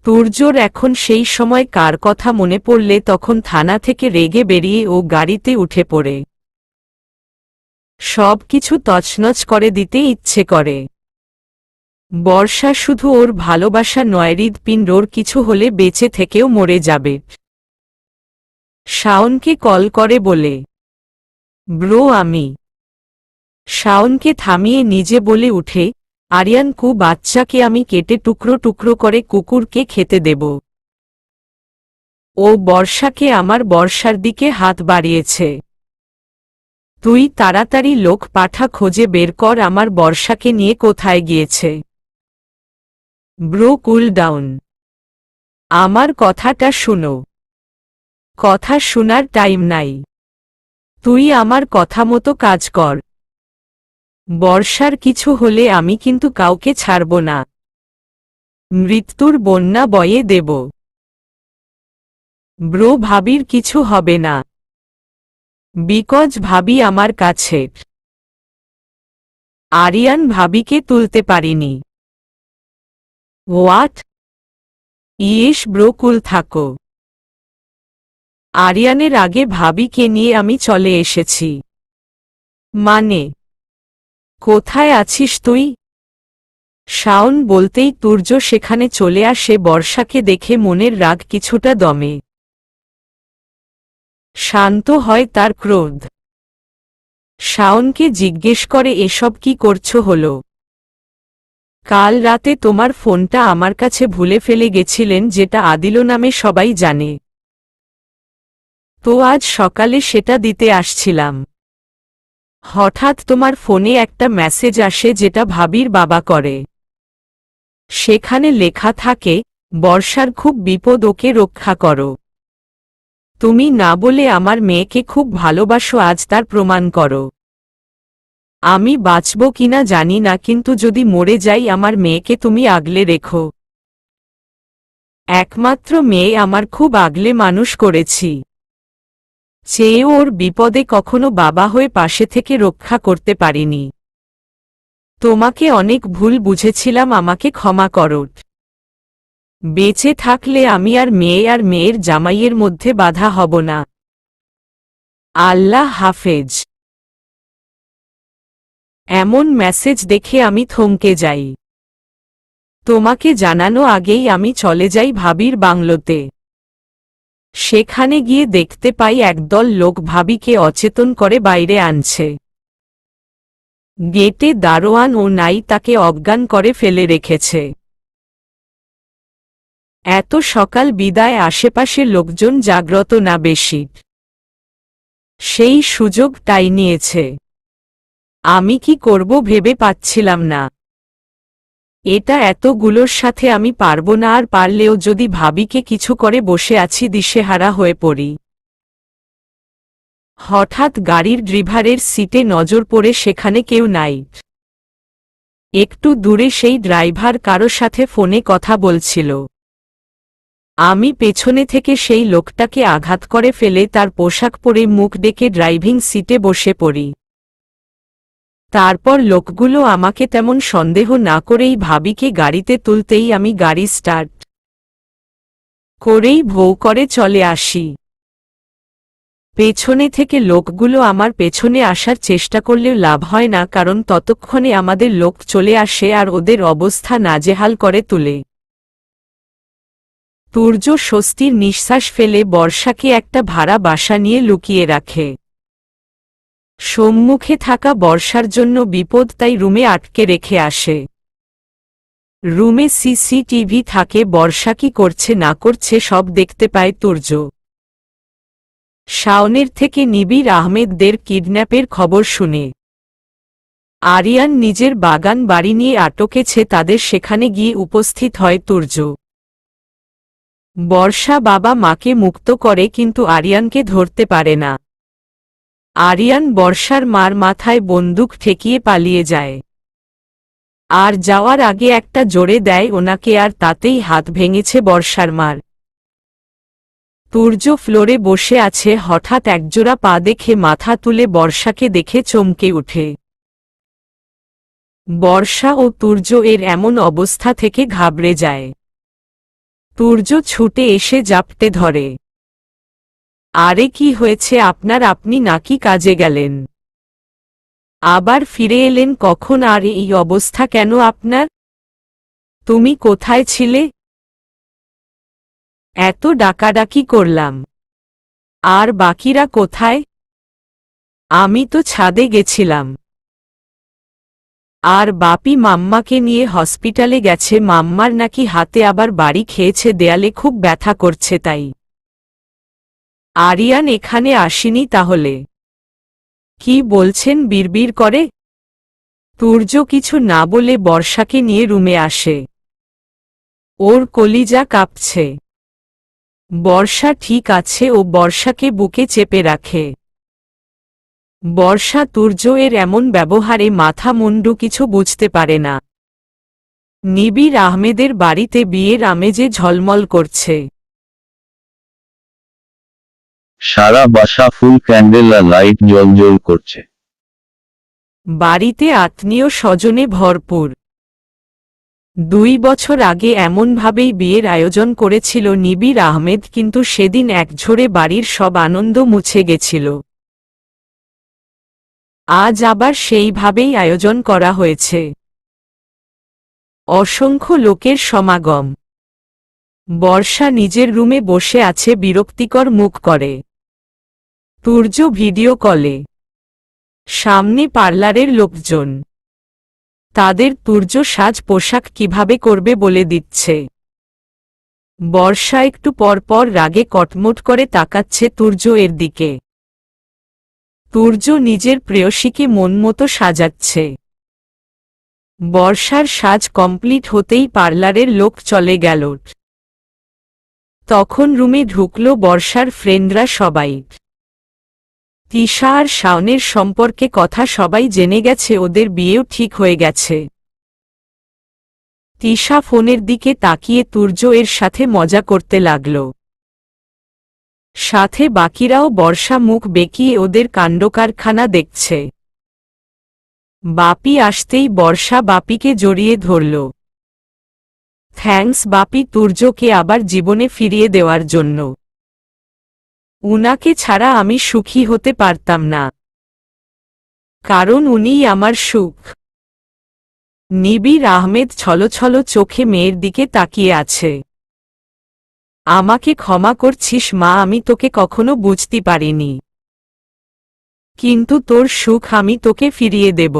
তুর্যর এখন সেই সময় কার কথা মনে পড়লে তখন থানা থেকে রেগে বেরিয়ে ও গাড়িতে উঠে পড়ে। সব কিছু তছনছ করে দিতে ইচ্ছে করে। বর্ষা শুধু ওর ভালোবাসা নয়, হৃদপিণ্ড ওর কিছু হলে বেঁচে থেকেও মরে যাবে। শাওনকে কল করে বলে, ব্রো আমি। শাওনকে থামিয়ে নিজে বলে উঠে, আরিয়ান বাচ্চাকে আমি কেটে টুকরো টুকরো করে কুকুরকে খেতে দেব। ও বর্ষাকে আমার বর্ষার দিকে হাত বাড়িয়েছে। তুই তাড়াতাড়ি লোক পাঠা, খোঁজে বের কর আমার বর্ষাকে নিয়ে কোথায় গিয়েছে। Bro cool down. আমার কথাটা শুনো। কথা শোনার টাইম নাই। তুই আমার কথা মতো কাজ কর। বর্ষার কিছু হলে আমি কিন্তু কাউকে ছাড়ব না। মৃত্যুর বন্যা বয়ে দেব। ব্রো ভাবির কিছু হবে না। বিকজ ভাবি আমার কাছে। আরিয়ান ভাবিকে তুলতে পারিনি। হোয়াট? ইয়েস ব্রো, কুল থাকো। আরিয়ানের আগে ভাবিকে নিয়ে আমি চলে এসেছি। মানে? কোথায় আছিস তুই? শাওন বলতেই তুর্য সেখানে চলে আসে। বর্ষাকে দেখে মনের রাগ কিছুটা দমে। শান্ত হয় তার ক্রোধ। শাওনকে জিজ্ঞেস করে এসব কি করছো হলো? কাল রাতে তোমার ফোনটা আমার কাছে ভুলে ফেলে গেছিলেন, যেটা আদিল নামে সবাই জানে। তো আজ সকালে সেটা দিতে আসছিলাম। হঠাৎ তোমার ফোনে একটা মেসেজ আসে যেটা ভাবির বাবা করে। সেখানে লেখা থাকে, বর্ষার খুব বিপদ, ওকে রক্ষা করো। তুমি না বলে আমার মেয়েকে খুব ভালোবাসো, আজ তার প্রমাণ করো। আমি বাঁচব কিনা জানি না, কিন্তু যদি মরে যাই আমার মেয়েকে তুমি আগলে রেখো। একমাত্র মেয়ে, আমার খুব আগলে মানুষ করেছি। চেয়েও ওর বিপদে কখনো বাবা হয়ে পাশে থেকে রক্ষা করতে পারিনি। তোমাকে অনেক ভুল বুঝেছিলাম, আমাকে ক্ষমা করো। বেঁচে থাকলে আমি আর মেয়ের জামাইয়ের মধ্যে বাধা হব না। আল্লাহ হাফেজ। এমন মেসেজ দেখে আমি থমকে যাই। তোমাকে জানানো আগেই আমি চলে যাই ভাবির বাংলোতে। সেখানে গিয়ে দেখতে পাই একদল লোক ভাবিকে অচেতন করে বাইরে আনছে। গেটে দারোয়ান ও নাই তাকে অজ্ঞান করে ফেলে রেখেছে। এত সকাল বিদায়, আশেপাশের লোকজন জাগ্রত না বেশি। সেই সুযোগটাই নিয়েছে। আমি কি করব ভেবে পাচ্ছিলাম না। এটা এতগুলোর সাথে আমি পারবো না, আর পারলেও যদি ভাবিকে কিছু করে বসে আছি, দিশেহারা হয়ে পড়ি। হঠাৎ গাড়ির ড্রাইভারের সিটে নজর পড়ে, সেখানে কেউ নাই। একটু দূরে সেই ড্রাইভার কারো সাথে ফোনে কথা বলছিল। আমি পেছনে থেকে সেই লোকটাকে আঘাত করে ফেলে তার পোশাক পরে মুখ ডেকে ড্রাইভিং সিটে বসে পড়ি। তারপর লোকগুলো আমাকে তেমন সন্দেহ না করেই ভাবিকে গাড়িতে তুলতেই আমি গাড়ি স্টার্ট করেই ভৌ করে চলে আসি। পেছনে থেকে লোকগুলো আমার পেছনে আসার চেষ্টা করলেও লাভ হয় না, কারণ ততক্ষণে আমাদের লোক চলে আসে আর ওদের অবস্থা নাজেহাল করে তুলে। তুর্য স্বস্তির নিঃশ্বাস ফেলে বর্ষাকে একটা ভাড়া বাসা নিয়ে লুকিয়ে রাখে। সম্মুখে থাকা বর্ষার জন্য বিপদ, তাই রুমে আটকে রেখে আসে। রুমে সিসিটিভি থাকে, বর্ষা কি করছে না করছে সব দেখতে পায় তুর্য। শাওনের থেকে নিবির আহমেদদের কিডন্যাপের খবর শুনে আরিয়ান নিজের বাগান বাড়ি নিয়ে আটকেছে তাদের, সেখানে গিয়ে উপস্থিত হয় তুর্য। বর্ষা বাবা মাকে মুক্ত করে, কিন্তু আরিয়ানকে ধরতে পারে না। আরিয়ান বর্ষার মার মাথায় বন্দুক ঠেকিয়ে পালিয়ে যায়। আর যাওয়ার আগে একটা জোরে দেয় ওনাকে, আর তাতেই হাত ভেঙেছে বর্ষার মার। তুর্য ফ্লোরে বসে আছে, হঠাৎ একজোড়া পা দেখে মাথা তুলে বর্ষাকে দেখে চমকে উঠে। বর্ষা ও তুর্য এর এমন অবস্থা থেকে ঘাবড়ে যায়। তুর্য ছুটে এসে জাপটে ধরে। আরে কি হয়েছে আপনার, আপনি নাকি কাজে গেলেন? আবার ফিরে এলেন কখন, আর এই অবস্থা কেন আপনার? তুমি কোথায় ছিলে? এত ডাকাডাকি করলাম। আর বাকিরা কোথায়? আমি তো ছাদে গেছিলাম। আর বাপি মাম্মাকে নিয়ে হসপিটালে গেছে, মাম্মার নাকি হাতে আবার বাড়ি খেয়েছে, দেয়ালে খুব ব্যথা করছে তাই। আরিয়ান এখানে আসেনি তাহলে? কি বলছেন বিড়বিড় করে? তুর্য কিছু না বলে বর্ষাকে নিয়ে রুমে আসে। ওর কলিজা কাঁপছে। বর্ষা ঠিক আছে, ও বর্ষাকে বুকে চেপে রাখে। বর্ষা তুর্য এর এমন ব্যবহারে মাথা মুন্ডু কিছু বুঝতে পারে না। নিবির আহমেদের বাড়িতে বিয়ের আমেজে ঝলমল করছে। সারা বাসা ফুল ক্যান্ডেল আর লাইট জ্বলজ্বল করছে। বাড়িতে আত্মীয় স্বজনে ভরপুর। 2 বছর আগে এমনভাবেই বিয়ের আয়োজন করেছিল নিবির আহমেদ, কিন্তু সেদিন একঝরে বাড়ির সব আনন্দ মুছে গেছিল। আজ আবার সেইভাবেই আয়োজন করা হয়েছে। অসংখ্য লোকের সমাগম। বর্ষা নিজের রুমে বসে আছে, বিরক্তিকর মুখ করে। তুর্য ভিডিও কলে। সামনে পার্লারের লোকজন। তাদের তুর্য সাজ পোশাক কিভাবে করবে বলে দিচ্ছে। বর্ষা একটু পরপর রাগে কটমট করে তাকাচ্ছে তুর্য এর দিকে। তুর্য নিজের প্রেয়সীকে মনমতো সাজাচ্ছে। বর্ষার সাজ কমপ্লিট হতেই পার্লারের লোক চলে গেল। তখন রুমে ঢুকল বর্ষার ফ্রেন্ডরা সবাই। তিশা আর শাওনের সম্পর্কে কথা সবাই জেনে গেছে, ওদের বিয়েও ঠিক হয়ে গেছে। তিশা ফোনের দিকে তাকিয়ে তুর্য এর সাথে মজা করতে লাগল। সাথে বাকিরাও বর্ষা মুখ বেঁকিয়ে ওদের কাণ্ডকারখানা দেখছে। বাপি আসতেই বর্ষা বাপিকে জড়িয়ে ধরল। থ্যাঙ্কস বাপি, তুর্যকে আবার জীবনে ফিরিয়ে দেওয়ার জন্য। উনাকে ছাড়া আমি সুখী হতে পারতাম না, কারণ উনিই আমার সুখ। নিবির আহমেদ ছলছল চোখে মেয়ের দিকে তাকিয়ে আছে। আমাকে ক্ষমা করছিস মা, আমি তোকে কখনো বুঝতে পারিনি, কিন্তু তোর সুখ আমি তোকে ফিরিয়ে দেব।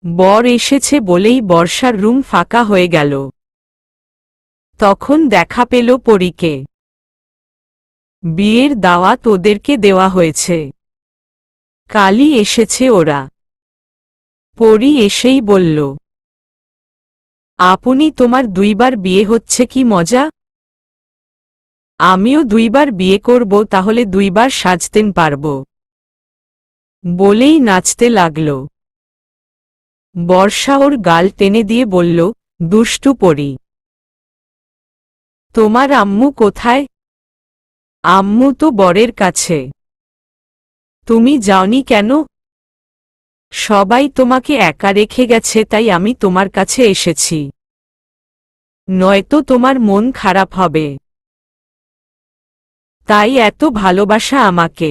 বর এসেছে বলেই বর্ষার রুম ফাঁকা হয়ে গেল। তখন দেখা পেল পরীকে। বিয়ের দাওয়াত ওদেরকে দেওয়া হয়েছে, কালই এসেছে ওরা। পরী এসেই বলল, আপনি তোমার 2বার বিয়ে হচ্ছে, কি মজা। আমিও 2বার বিয়ে করব, তাহলে 2বার সাজতেন পারব, বলেই নাচতে লাগল। বর্ষা ওর গাল টেনে দিয়ে বলল, দুষ্টু পরী, তোমার আম্মু কোথায়? আম্মু তো বরের কাছে। তুমি যাওনি কেন? সবাই তোমাকে একা রেখে গেছে, তাই আমি তোমার কাছে এসেছি, নয়তো তোমার মন খারাপ হবে। তাই এত ভালোবাসা আমাকে?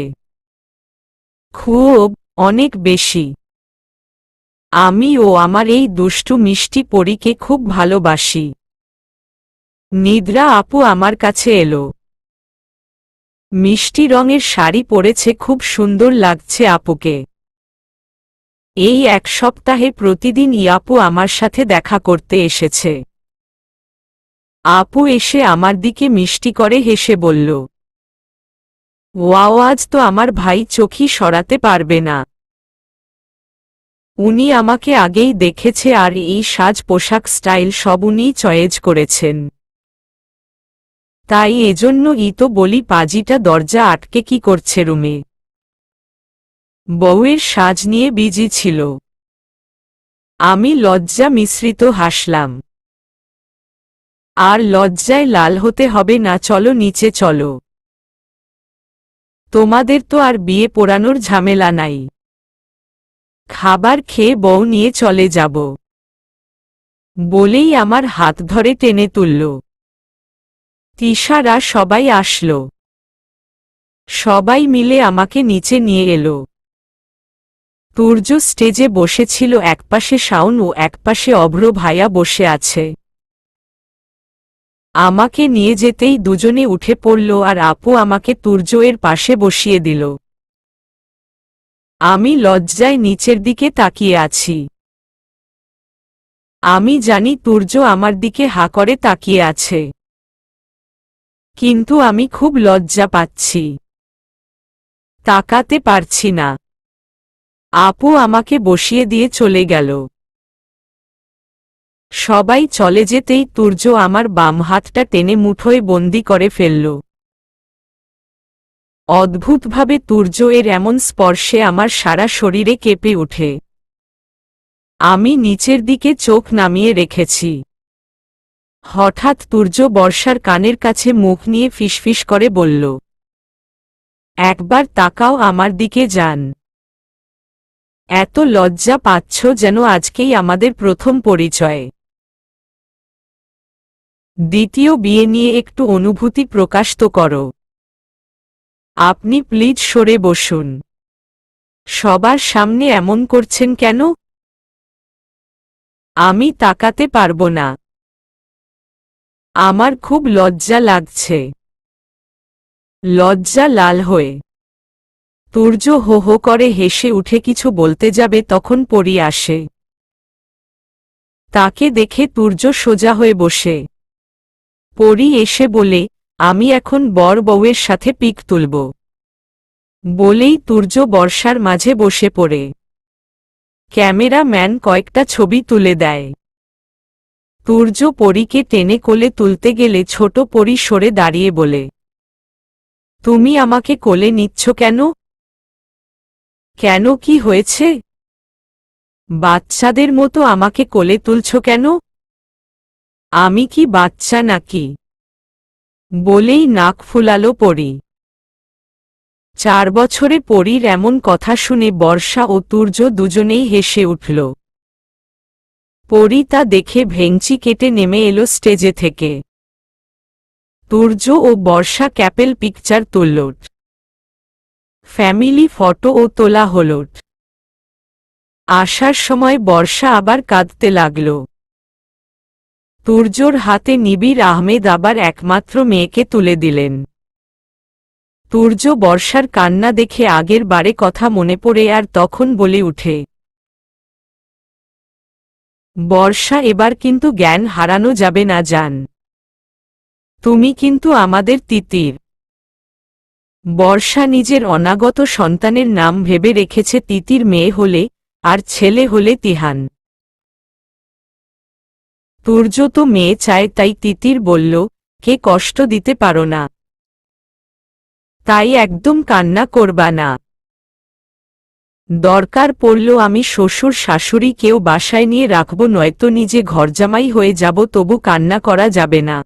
খুব, অনেক বেশি। আমি ও আমার এই দুষ্টু মিষ্টি পরীকে খুব ভালোবাসি। নিদ্রা আপু আমার কাছে এলো। মিষ্টি রঙের শাড়ি পরেছে, খুব সুন্দর লাগছে আপুকে। এই 1 সপ্তাহে প্রতিদিন আপু আমার সাথে দেখা করতে এসেছে। আপু এসে আমার দিকে মিষ্টি করে হেসে বলল, ওয়াও, আজ তো আমার ভাই চোখই সরাতে পারবে না। উনি আমাকে আগেই দেখেছে, আর এই সাজ পোশাক স্টাইল সব উনিই চয়েজ করেছেন। তাই এজন্য তো বলি, পাজিটা দরজা আটকে কি করছে রুমে। বউয়ের সাজ নিয়ে বিজি ছিল। আমি লজ্জা মিশ্রিত হাসলাম। আর লজ্জায় লাল হতে হবে না, চলো নিচে চলো। তোমাদের তো আর বিয়ে পোড়ানোর ঝামেলা নাই। খাবার খেয়ে বউ নিয়ে চলে যাব, বলেই আমার হাত ধরে টেনে তুলল। তিশারা সবাই আসলো। সবাই মিলে আমাকে নিচে নিয়ে এলো। তুর্য স্টেজে বসেছিল, একপাশে শাওন ও একপাশে অভ্র ভাইয়া বসে আছে। আমাকে নিয়ে যেতেই দুজনে উঠে পড়ল, আর আপু আমাকে তুর্য এর পাশে বসিয়ে দিল। আমি লজ্জায় নিচের দিকে তাকিয়ে আছি। আমি জানি তুর্য আমার দিকে হা করে তাকিয়ে আছে, কিন্তু আমি খুব লজ্জা পাচ্ছি, তাকাতে পারছি না। আপু আমাকে বসিয়ে দিয়ে চলে গেল। সবাই চলে যেতেই তুর্য আমার বাম হাতটা টেনে মুঠোয় বন্দি করে ফেলল। অদ্ভুতভাবে তুর্য এর এমন স্পর্শে আমার সারা শরীরে কেঁপে ওঠে। আমি নিচের দিকে চোখ নামিয়ে রেখেছি। হঠাৎ তুর্য বর্ষার কানের কাছে মুখ নিয়ে ফিসফিস করে বলল, একবার তাকাও আমার দিকে যান। এত লজ্জা পাচ্ছ যেন আজকেই আমাদের প্রথম পরিচয়। দ্বিতীয় বিয়ে নিয়ে একটু অনুভূতি প্রকাশ তো করো। আপনি প্লিজ সরে বসুন। সবার সামনে এমন করছেন কেন? আমি তাকাতে পারবো না। আমার খুব লজ্জা লাগছে। লজ্জা লাল হয়ে তুর্য হো হো করে হেসে উঠে কিছু বলতে যাবে তখন পরী আসে। তাকে দেখে তুর্য সোজা হয়ে বসে। পরী এসে বলে, আমি এখন বর বউয়ের সাথে পিক তুলব। বলেই তুর্য বর্ষার মাঝে বসে পড়ে। ক্যামেরাম্যান কয়েকটা ছবি তুলে দেয়। তুর্য পরীকে টেনে কোলে তুলতে গেলে ছোট পরী সরে দাঁড়িয়ে বলে, তুমি আমাকে কোলে নিচ্ছ কেন? কেন, কি হয়েছে? বাচ্চাদের মতো আমাকে কোলে তুলছ কেন? আমি কি বাচ্চা নাকি? বলেই নাক ফুলালো পরী। 4 বছরে পরীর এমন কথা শুনে বর্ষা ও তুর্য দুজনেই হেসে উঠল। পরী তা দেখে ভেংচি কেটে নেমে এলো স্টেজে থেকে। তুর্য ও বর্ষা ক্যাপেল পিকচার তুলল। ফ্যামিলি ফটো ও তোলা হল। আসার সময় বর্ষা আবার কাঁদতে লাগল। তুর্যর হাতে নিবিড় আহমেদ আবার একমাত্র মেয়েকে তুলে দিলেন। তুর্য বর্ষার কান্না দেখে আগের বারে কথা মনে পড়ে আর তখন বলে উঠে, বর্ষা, এবার কিন্তু জ্ঞান হারানো যাবে না জান। তুমি কিন্তু আমাদের তিতির। বর্ষা নিজের অনাগত সন্তানের নাম ভেবে রেখেছে তিতির মেয়ে হলে, আর ছেলে হলে তিহান। তুর্য তো মেয়ে চায়, তাই তিতির বলল, কে কষ্ট দিতে পারো না। তাই একদম কান্না করবা না। দরকার পড়ল আমি শ্বশুর শাশুড়ি কেউ বাসায় নিয়ে রাখব, নয়তো নিজে ঘরজামাই হয়ে যাব, তবু কান্না করা যাবে না।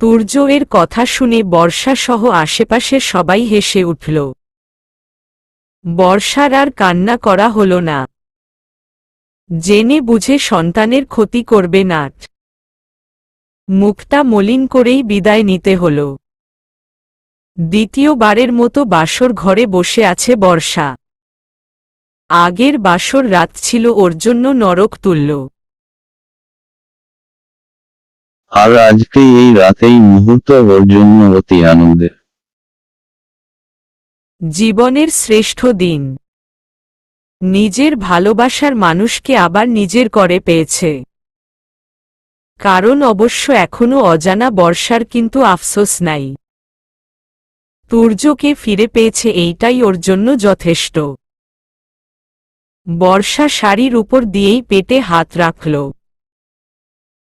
তুর্য এর কথা শুনে বর্ষা সহ আশেপাশের সবাই হেসে উঠল। বর্ষার আর কান্না করা হল না। জেনে বুঝে সন্তানের ক্ষতি করবে না। মুখটা মলিন করেই বিদায় নিতে হল। দ্বিতীয়বারের মতো বাসর ঘরে বসে আছে বর্ষা। আগের বাসর রাত ছিল ওর জন্য নরক তুল্য। আর আজকে এই রাতেই মুহূর্ত ওর জন্য অতি আনন্দের। জীবনের শ্রেষ্ঠ দিন। নিজের ভালোবাসার মানুষকে আবার নিজের করে পেয়েছে। কারণ অবশ্য এখনো অজানা বর্ষার, কিন্তু আফসোস নাই। তুর্যকে ফিরে পেয়েছে, এইটাই ওর জন্য যথেষ্ট। বর্ষা শাড়ির উপর দিয়েই পেটে হাত রাখল।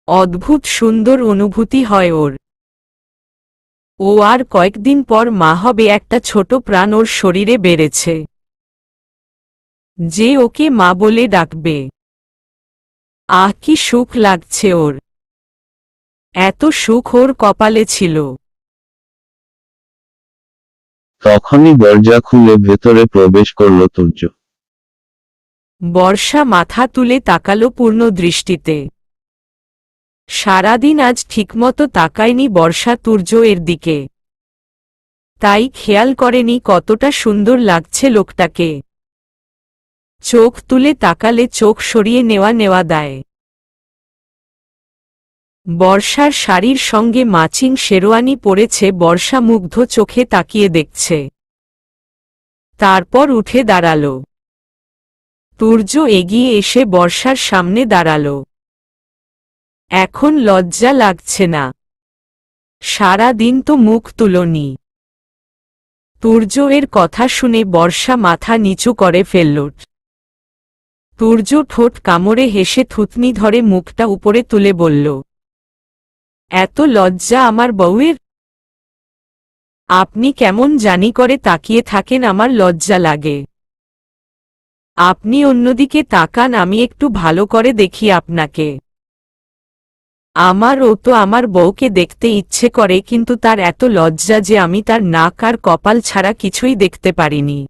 অদ্ভুত সুন্দর অনুভূতি হয় ওর। ও আর কয়েকদিন পর মা হবে, একটা ছোট প্রাণ ওর শরীরে বেড়েছে, যে ওকে মা বলে ডাকবে। আহ, কি সুখ লাগছে ওর। এত সুখ ওর কপালে ছিল। তখনই দরজা খুলে ভেতরে প্রবেশ করল তুর্য। বর্ষা মাথা তুলে তাকালো পূর্ণ দৃষ্টিতে। সারাদিন আজ ঠিকমতো তাকায়নি বর্ষা তুর্য এর দিকে, তাই খেয়াল করেনি কতটা সুন্দর লাগছে লোকটাকে। চোখ তুলে তাকালে চোখ সরিয়ে নেওয়া নেওয়া দেয়। বর্ষার শাড়ির সঙ্গে ম্যাচিং শেরওয়ানি পরেছে, বর্ষা মুগ্ধ চোখে তাকিয়ে দেখছে। তারপর উঠে দাঁড়াল। তুর্য এগিয়ে এসে বর্ষার সামনে দাঁড়াল। এখন লজ্জা লাগছে না? সারা দিন তো মুখ তুলনি। তুর্য এর কথা শুনে বর্ষা মাথা নিচু করে ফেলল। তুর্য ঠোঁট কামড়ে হেসে থুতনি ধরে মুখটা উপরে তুলে বলল, এত লজ্জা আমার বউয়ের? আপনি কেমন জানি করে তাকিয়ে থাকেন, আমার লজ্জা লাগে। আপনি অন্যদিকে তাকান, আমি একটু ভালো করে দেখি আপনাকে। আমারও তো আমার বউকে দেখতে ইচ্ছে করে, কিন্তু তার এত লজ্জা যে আমি তার নাক আর কপাল ছাড়া কিছুই দেখতে পারিনি।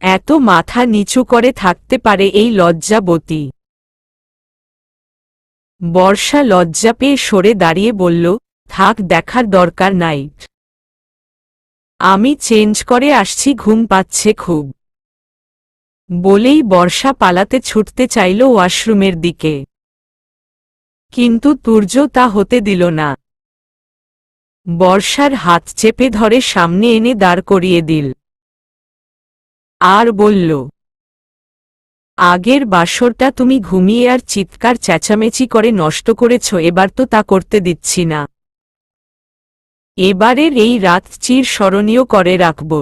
এত মাথা নিচু করে থাকতে পারে এই লজ্জাবতী? বর্ষা লজ্জা পেয়ে সরে দাঁড়িয়ে বলল, থাক, দেখার দরকার নাই। আমি চেঞ্জ করে আসছি, ঘুম পাচ্ছে খুব। বলেই বর্ষা পালাতে ছুটতে চাইল ওয়াশরুমের দিকে, কিন্তু তুর্য তা হতে দিল না। বর্ষার হাত চেপে ধরে সামনে এনে দাঁড় করিয়ে দিল। আর বলল, আগের বাসরটা তুমি ঘুমিয়ে আর চিৎকার চেঁচামেচি করে নষ্ট করেছ, এবার তো তা করতে দিচ্ছি না। এবারের এই রাত চিরস্মরণীয় করে রাখব।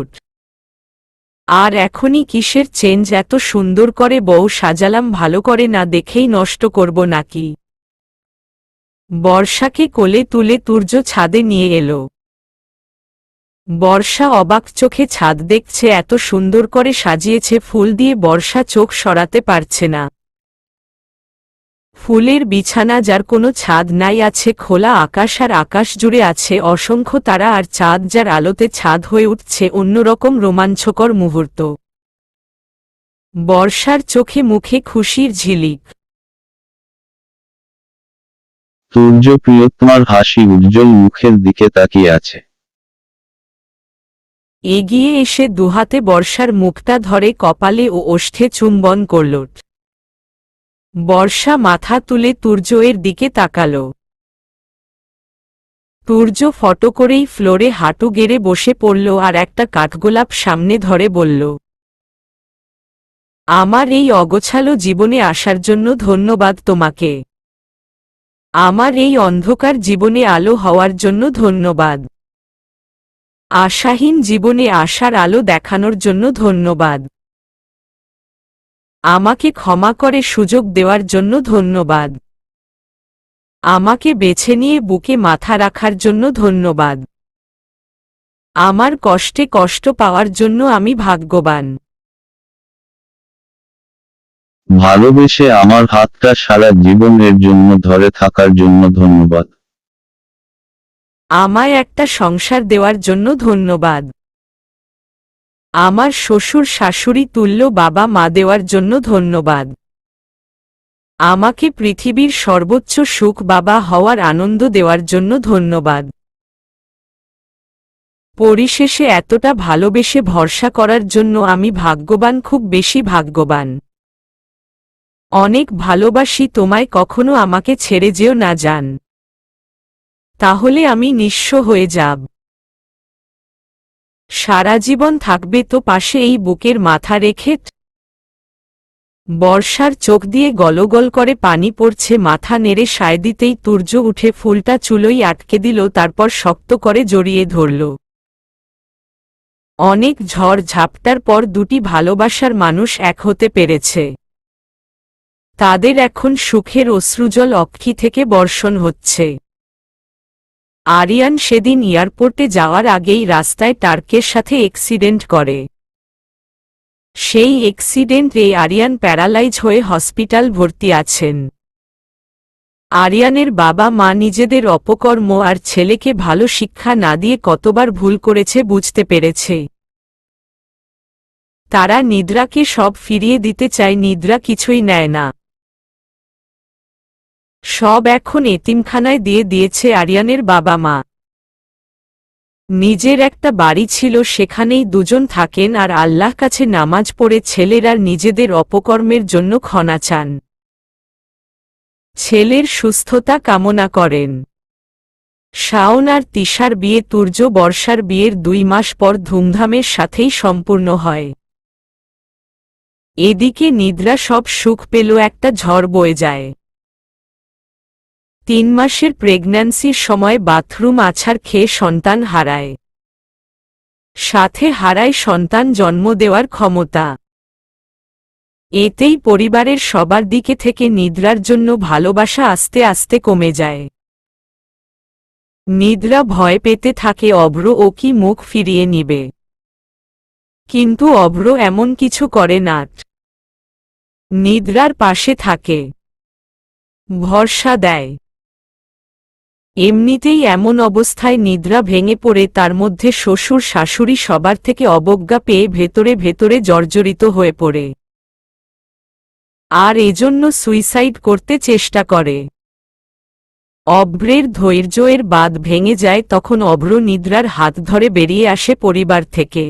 আর এখনই কিসের চেঞ্জ, এত সুন্দর করে বউ সাজালাম, ভালো করে না দেখেই নষ্ট করব নাকি? বর্ষাকে কোলে তুলে তুর্য ছাদে নিয়ে এলো। বর্ষা অবাক চোখে ছাদ দেখছে, এত সুন্দর করে সাজিয়েছে ফুল দিয়ে, বর্ষা চোখ সরাতে পারছে না। ফুলের বিছানা, যার কোনো ছাদ নাই, আছে খোলা আকাশ, আর আকাশ জুড়ে আছে অসংখ্য তারা আর চাঁদ, যার আলোতে ছাদ হয়ে উঠছে অন্যরকম রোমাঞ্চকর মুহূর্ত। বর্ষার চোখে মুখে খুশির ঝিলিক। তুর্য প্রিয়তমার হাসি উজ্জ্বল মুখের দিকে তাকিয়ে আছে। এগিয়ে এসে দুহাতে বর্ষার মুখটা ধরে কপালে ও ওষ্ঠে চুম্বন করল। বর্ষা মাথা তুলে তুর্য এর দিকে তাকাল। তুর্য ফটো করেই ফ্লোরে হাঁটু গেড়ে বসে পড়ল আর একটা কাঠগোলাপ সামনে ধরে বলল, আমার এই অগোছালো জীবনে আসার জন্য ধন্যবাদ তোমাকে। আমার এই অন্ধকার জীবনে আলো হওয়ার জন্য ধন্যবাদ। আশাহীন জীবনে আশার আলো দেখানোর জন্য ধন্যবাদ। আমাকে ক্ষমা করে সুযোগ দেওয়ার জন্য ধন্যবাদ। আমাকে বেছে নিয়ে বুকে মাথা রাখার জন্য ধন্যবাদ। আমার কষ্টে কষ্ট পাওয়ার জন্য আমি ভাগ্যবান। ভালোবেসে আমার হাতটা সারা জীবনের জন্য ধরে থাকার জন্য ধন্যবাদ। আমায় একটা সংসার দেওয়ার জন্য ধন্যবাদ। আমার শ্বশুর শাশুড়ি তুল্য বাবা মা দেওয়ার জন্য ধন্যবাদ। আমাকে পৃথিবীর সর্বোচ্চ সুখ বাবা হওয়ার আনন্দ দেওয়ার জন্য ধন্যবাদ। পরিশেষে এতটা ভালোবেসে ভরসা করার জন্য আমি ভাগ্যবান, খুব বেশি ভাগ্যবান। অনেক ভালোবাসি তোমায়, কখনো আমাকে ছেড়ে যেও না জান, তাহলে আমি নিঃস্ব হয়ে যাব। সারা জীবন থাকবে তো পাশে এই বুকের মাথা রেখে। বর্ষার চোখ দিয়ে গলগল করে পানি পড়ছে, মাথা নেড়ে সায় দিতেই তুর্য উঠে ফুলটা চুলোই আটকে দিল, তারপর শক্ত করে জড়িয়ে ধরল। অনেক ঝড় ঝাপটার পর দুটি ভালোবাসার মানুষ এক হতে পেরেছে। তাদের এখন সুখের অশ্রুজল অক্ষি থেকে বর্ষণ হচ্ছে। আরিয়ান সেদিন এয়ারপোর্টে যাওয়ার আগেই রাস্তায় টার্কের সাথে অ্যাক্সিডেন্ট করে। সেই অ্যাক্সিডেন্টে আরিয়ান প্যারালাইজ হয়ে হসপিটাল ভর্তি আছেন। আরিয়ানের বাবা মা নিজেদের অপকর্ম আর ছেলেকে ভালো শিক্ষা না দিয়ে কতবার ভুল করেছে বুঝতে পেরেছে। তারা নিদ্রাকে সব ফিরিয়ে দিতে চায়, নিদ্রা কিছুই নেয় না। সব এখন এতিমখানায় দিয়ে দিয়েছে আরিয়ানের বাবা মা। নিজের একটা বাড়ি ছিল, সেখানেই দুজন থাকেন আর আল্লাহ কাছে নামাজ পড়ে ছেলেরা নিজেদের অপকর্মের জন্য ক্ষমা চান। ছেলের সুস্থতা কামনা করেন। শাওন আর তিশার বিয়ে তুর্য বর্ষার বিয়ের 2 মাস পর ধুমধামের সাথেই সম্পূর্ণ হয়। এদিকে নিদ্রা সব সুখ পেল, একটা ঝড় বয়ে যায়। 3 মাসের প্রেগন্যান্সির সময় বাথরুম আছাড় খেয়ে সন্তান হারায়। সাথে হারায় সন্তান জন্ম দেওয়ার ক্ষমতা। এতেই পরিবারের সবার দিকে থেকে নিদ্রার জন্য ভালোবাসা আস্তে আস্তে কমে যায়। নিদ্রা ভয় পেতে থাকে অভ্র ও কি মুখ ফিরিয়ে নিবে। কিন্তু অভ্র এমন কিছু করে না। নিদ্রার পাশে থাকে, ভরসা দেয়। এমনিতেই এমন অবস্থায় নিদ্রা ভেঙে পড়ে, তার মধ্যে শ্বশুর শাশুড়ি সবার থেকে অবজ্ঞা পেয়ে ভেতরে ভেতরে জর্জরিত হয়ে পড়ে। আর এজন্য সুইসাইড করতে চেষ্টা করে। অভ্রের ধৈর্যের বাঁধ ভেঙে যায়, তখন অভ্র নিদ্রার হাত ধরে বেরিয়ে আসে পরিবার থেকে।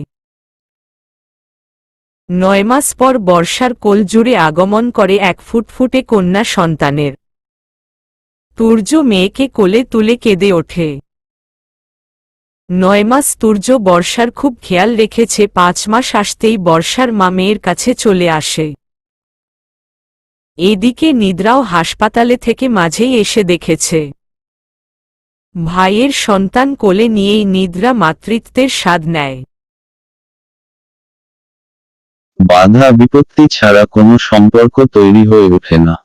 9 মাস পর বর্ষার কোল জুড়ে আগমন করে এক ফুটফুটে কন্যা সন্তানের। তুর্য মেয়েকে কোলে তুলে কেঁদে ওঠে। 9 মাস তুর্য বর্ষার খুব খেয়াল রেখেছে, 5 মাস আসতেই বর্ষার মা মেয়ের কাছে চলে আসে। এদিকে নিদ্রাও হাসপাতালে থেকে মাঝেই এসে দেখেছে ভাইয়ের সন্তান কোলে নিয়েই নিদ্রা মাতৃত্বের স্বাদ নেয়। বাধা বিপত্তি ছাড়া কোনো সম্পর্ক তৈরি হয়ে ওঠে না।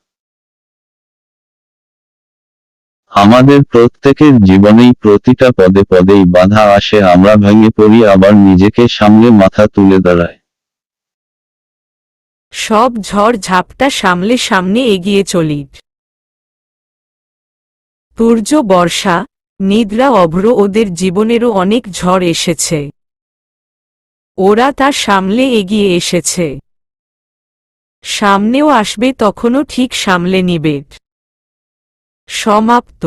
আমাদের প্রত্যেকের জীবনেই প্রতিটা পদে পদেই বাধা আসে, আমরা ভেঙে পড়ি, আবার নিজেকে সামলে মাথা তুলে দাঁড়াই। সব ঝড় ঝাপটা সামলে সামনে এগিয়ে চলি। তুর্য বর্ষা নিদ্রা অভ্র ওদের জীবনেরও অনেক ঝড় এসেছে, ওরা তা সামলে এগিয়ে এসেছে, সামনেও আসবে, তখনও ঠিক সামলে নিবে। সমাপ্ত।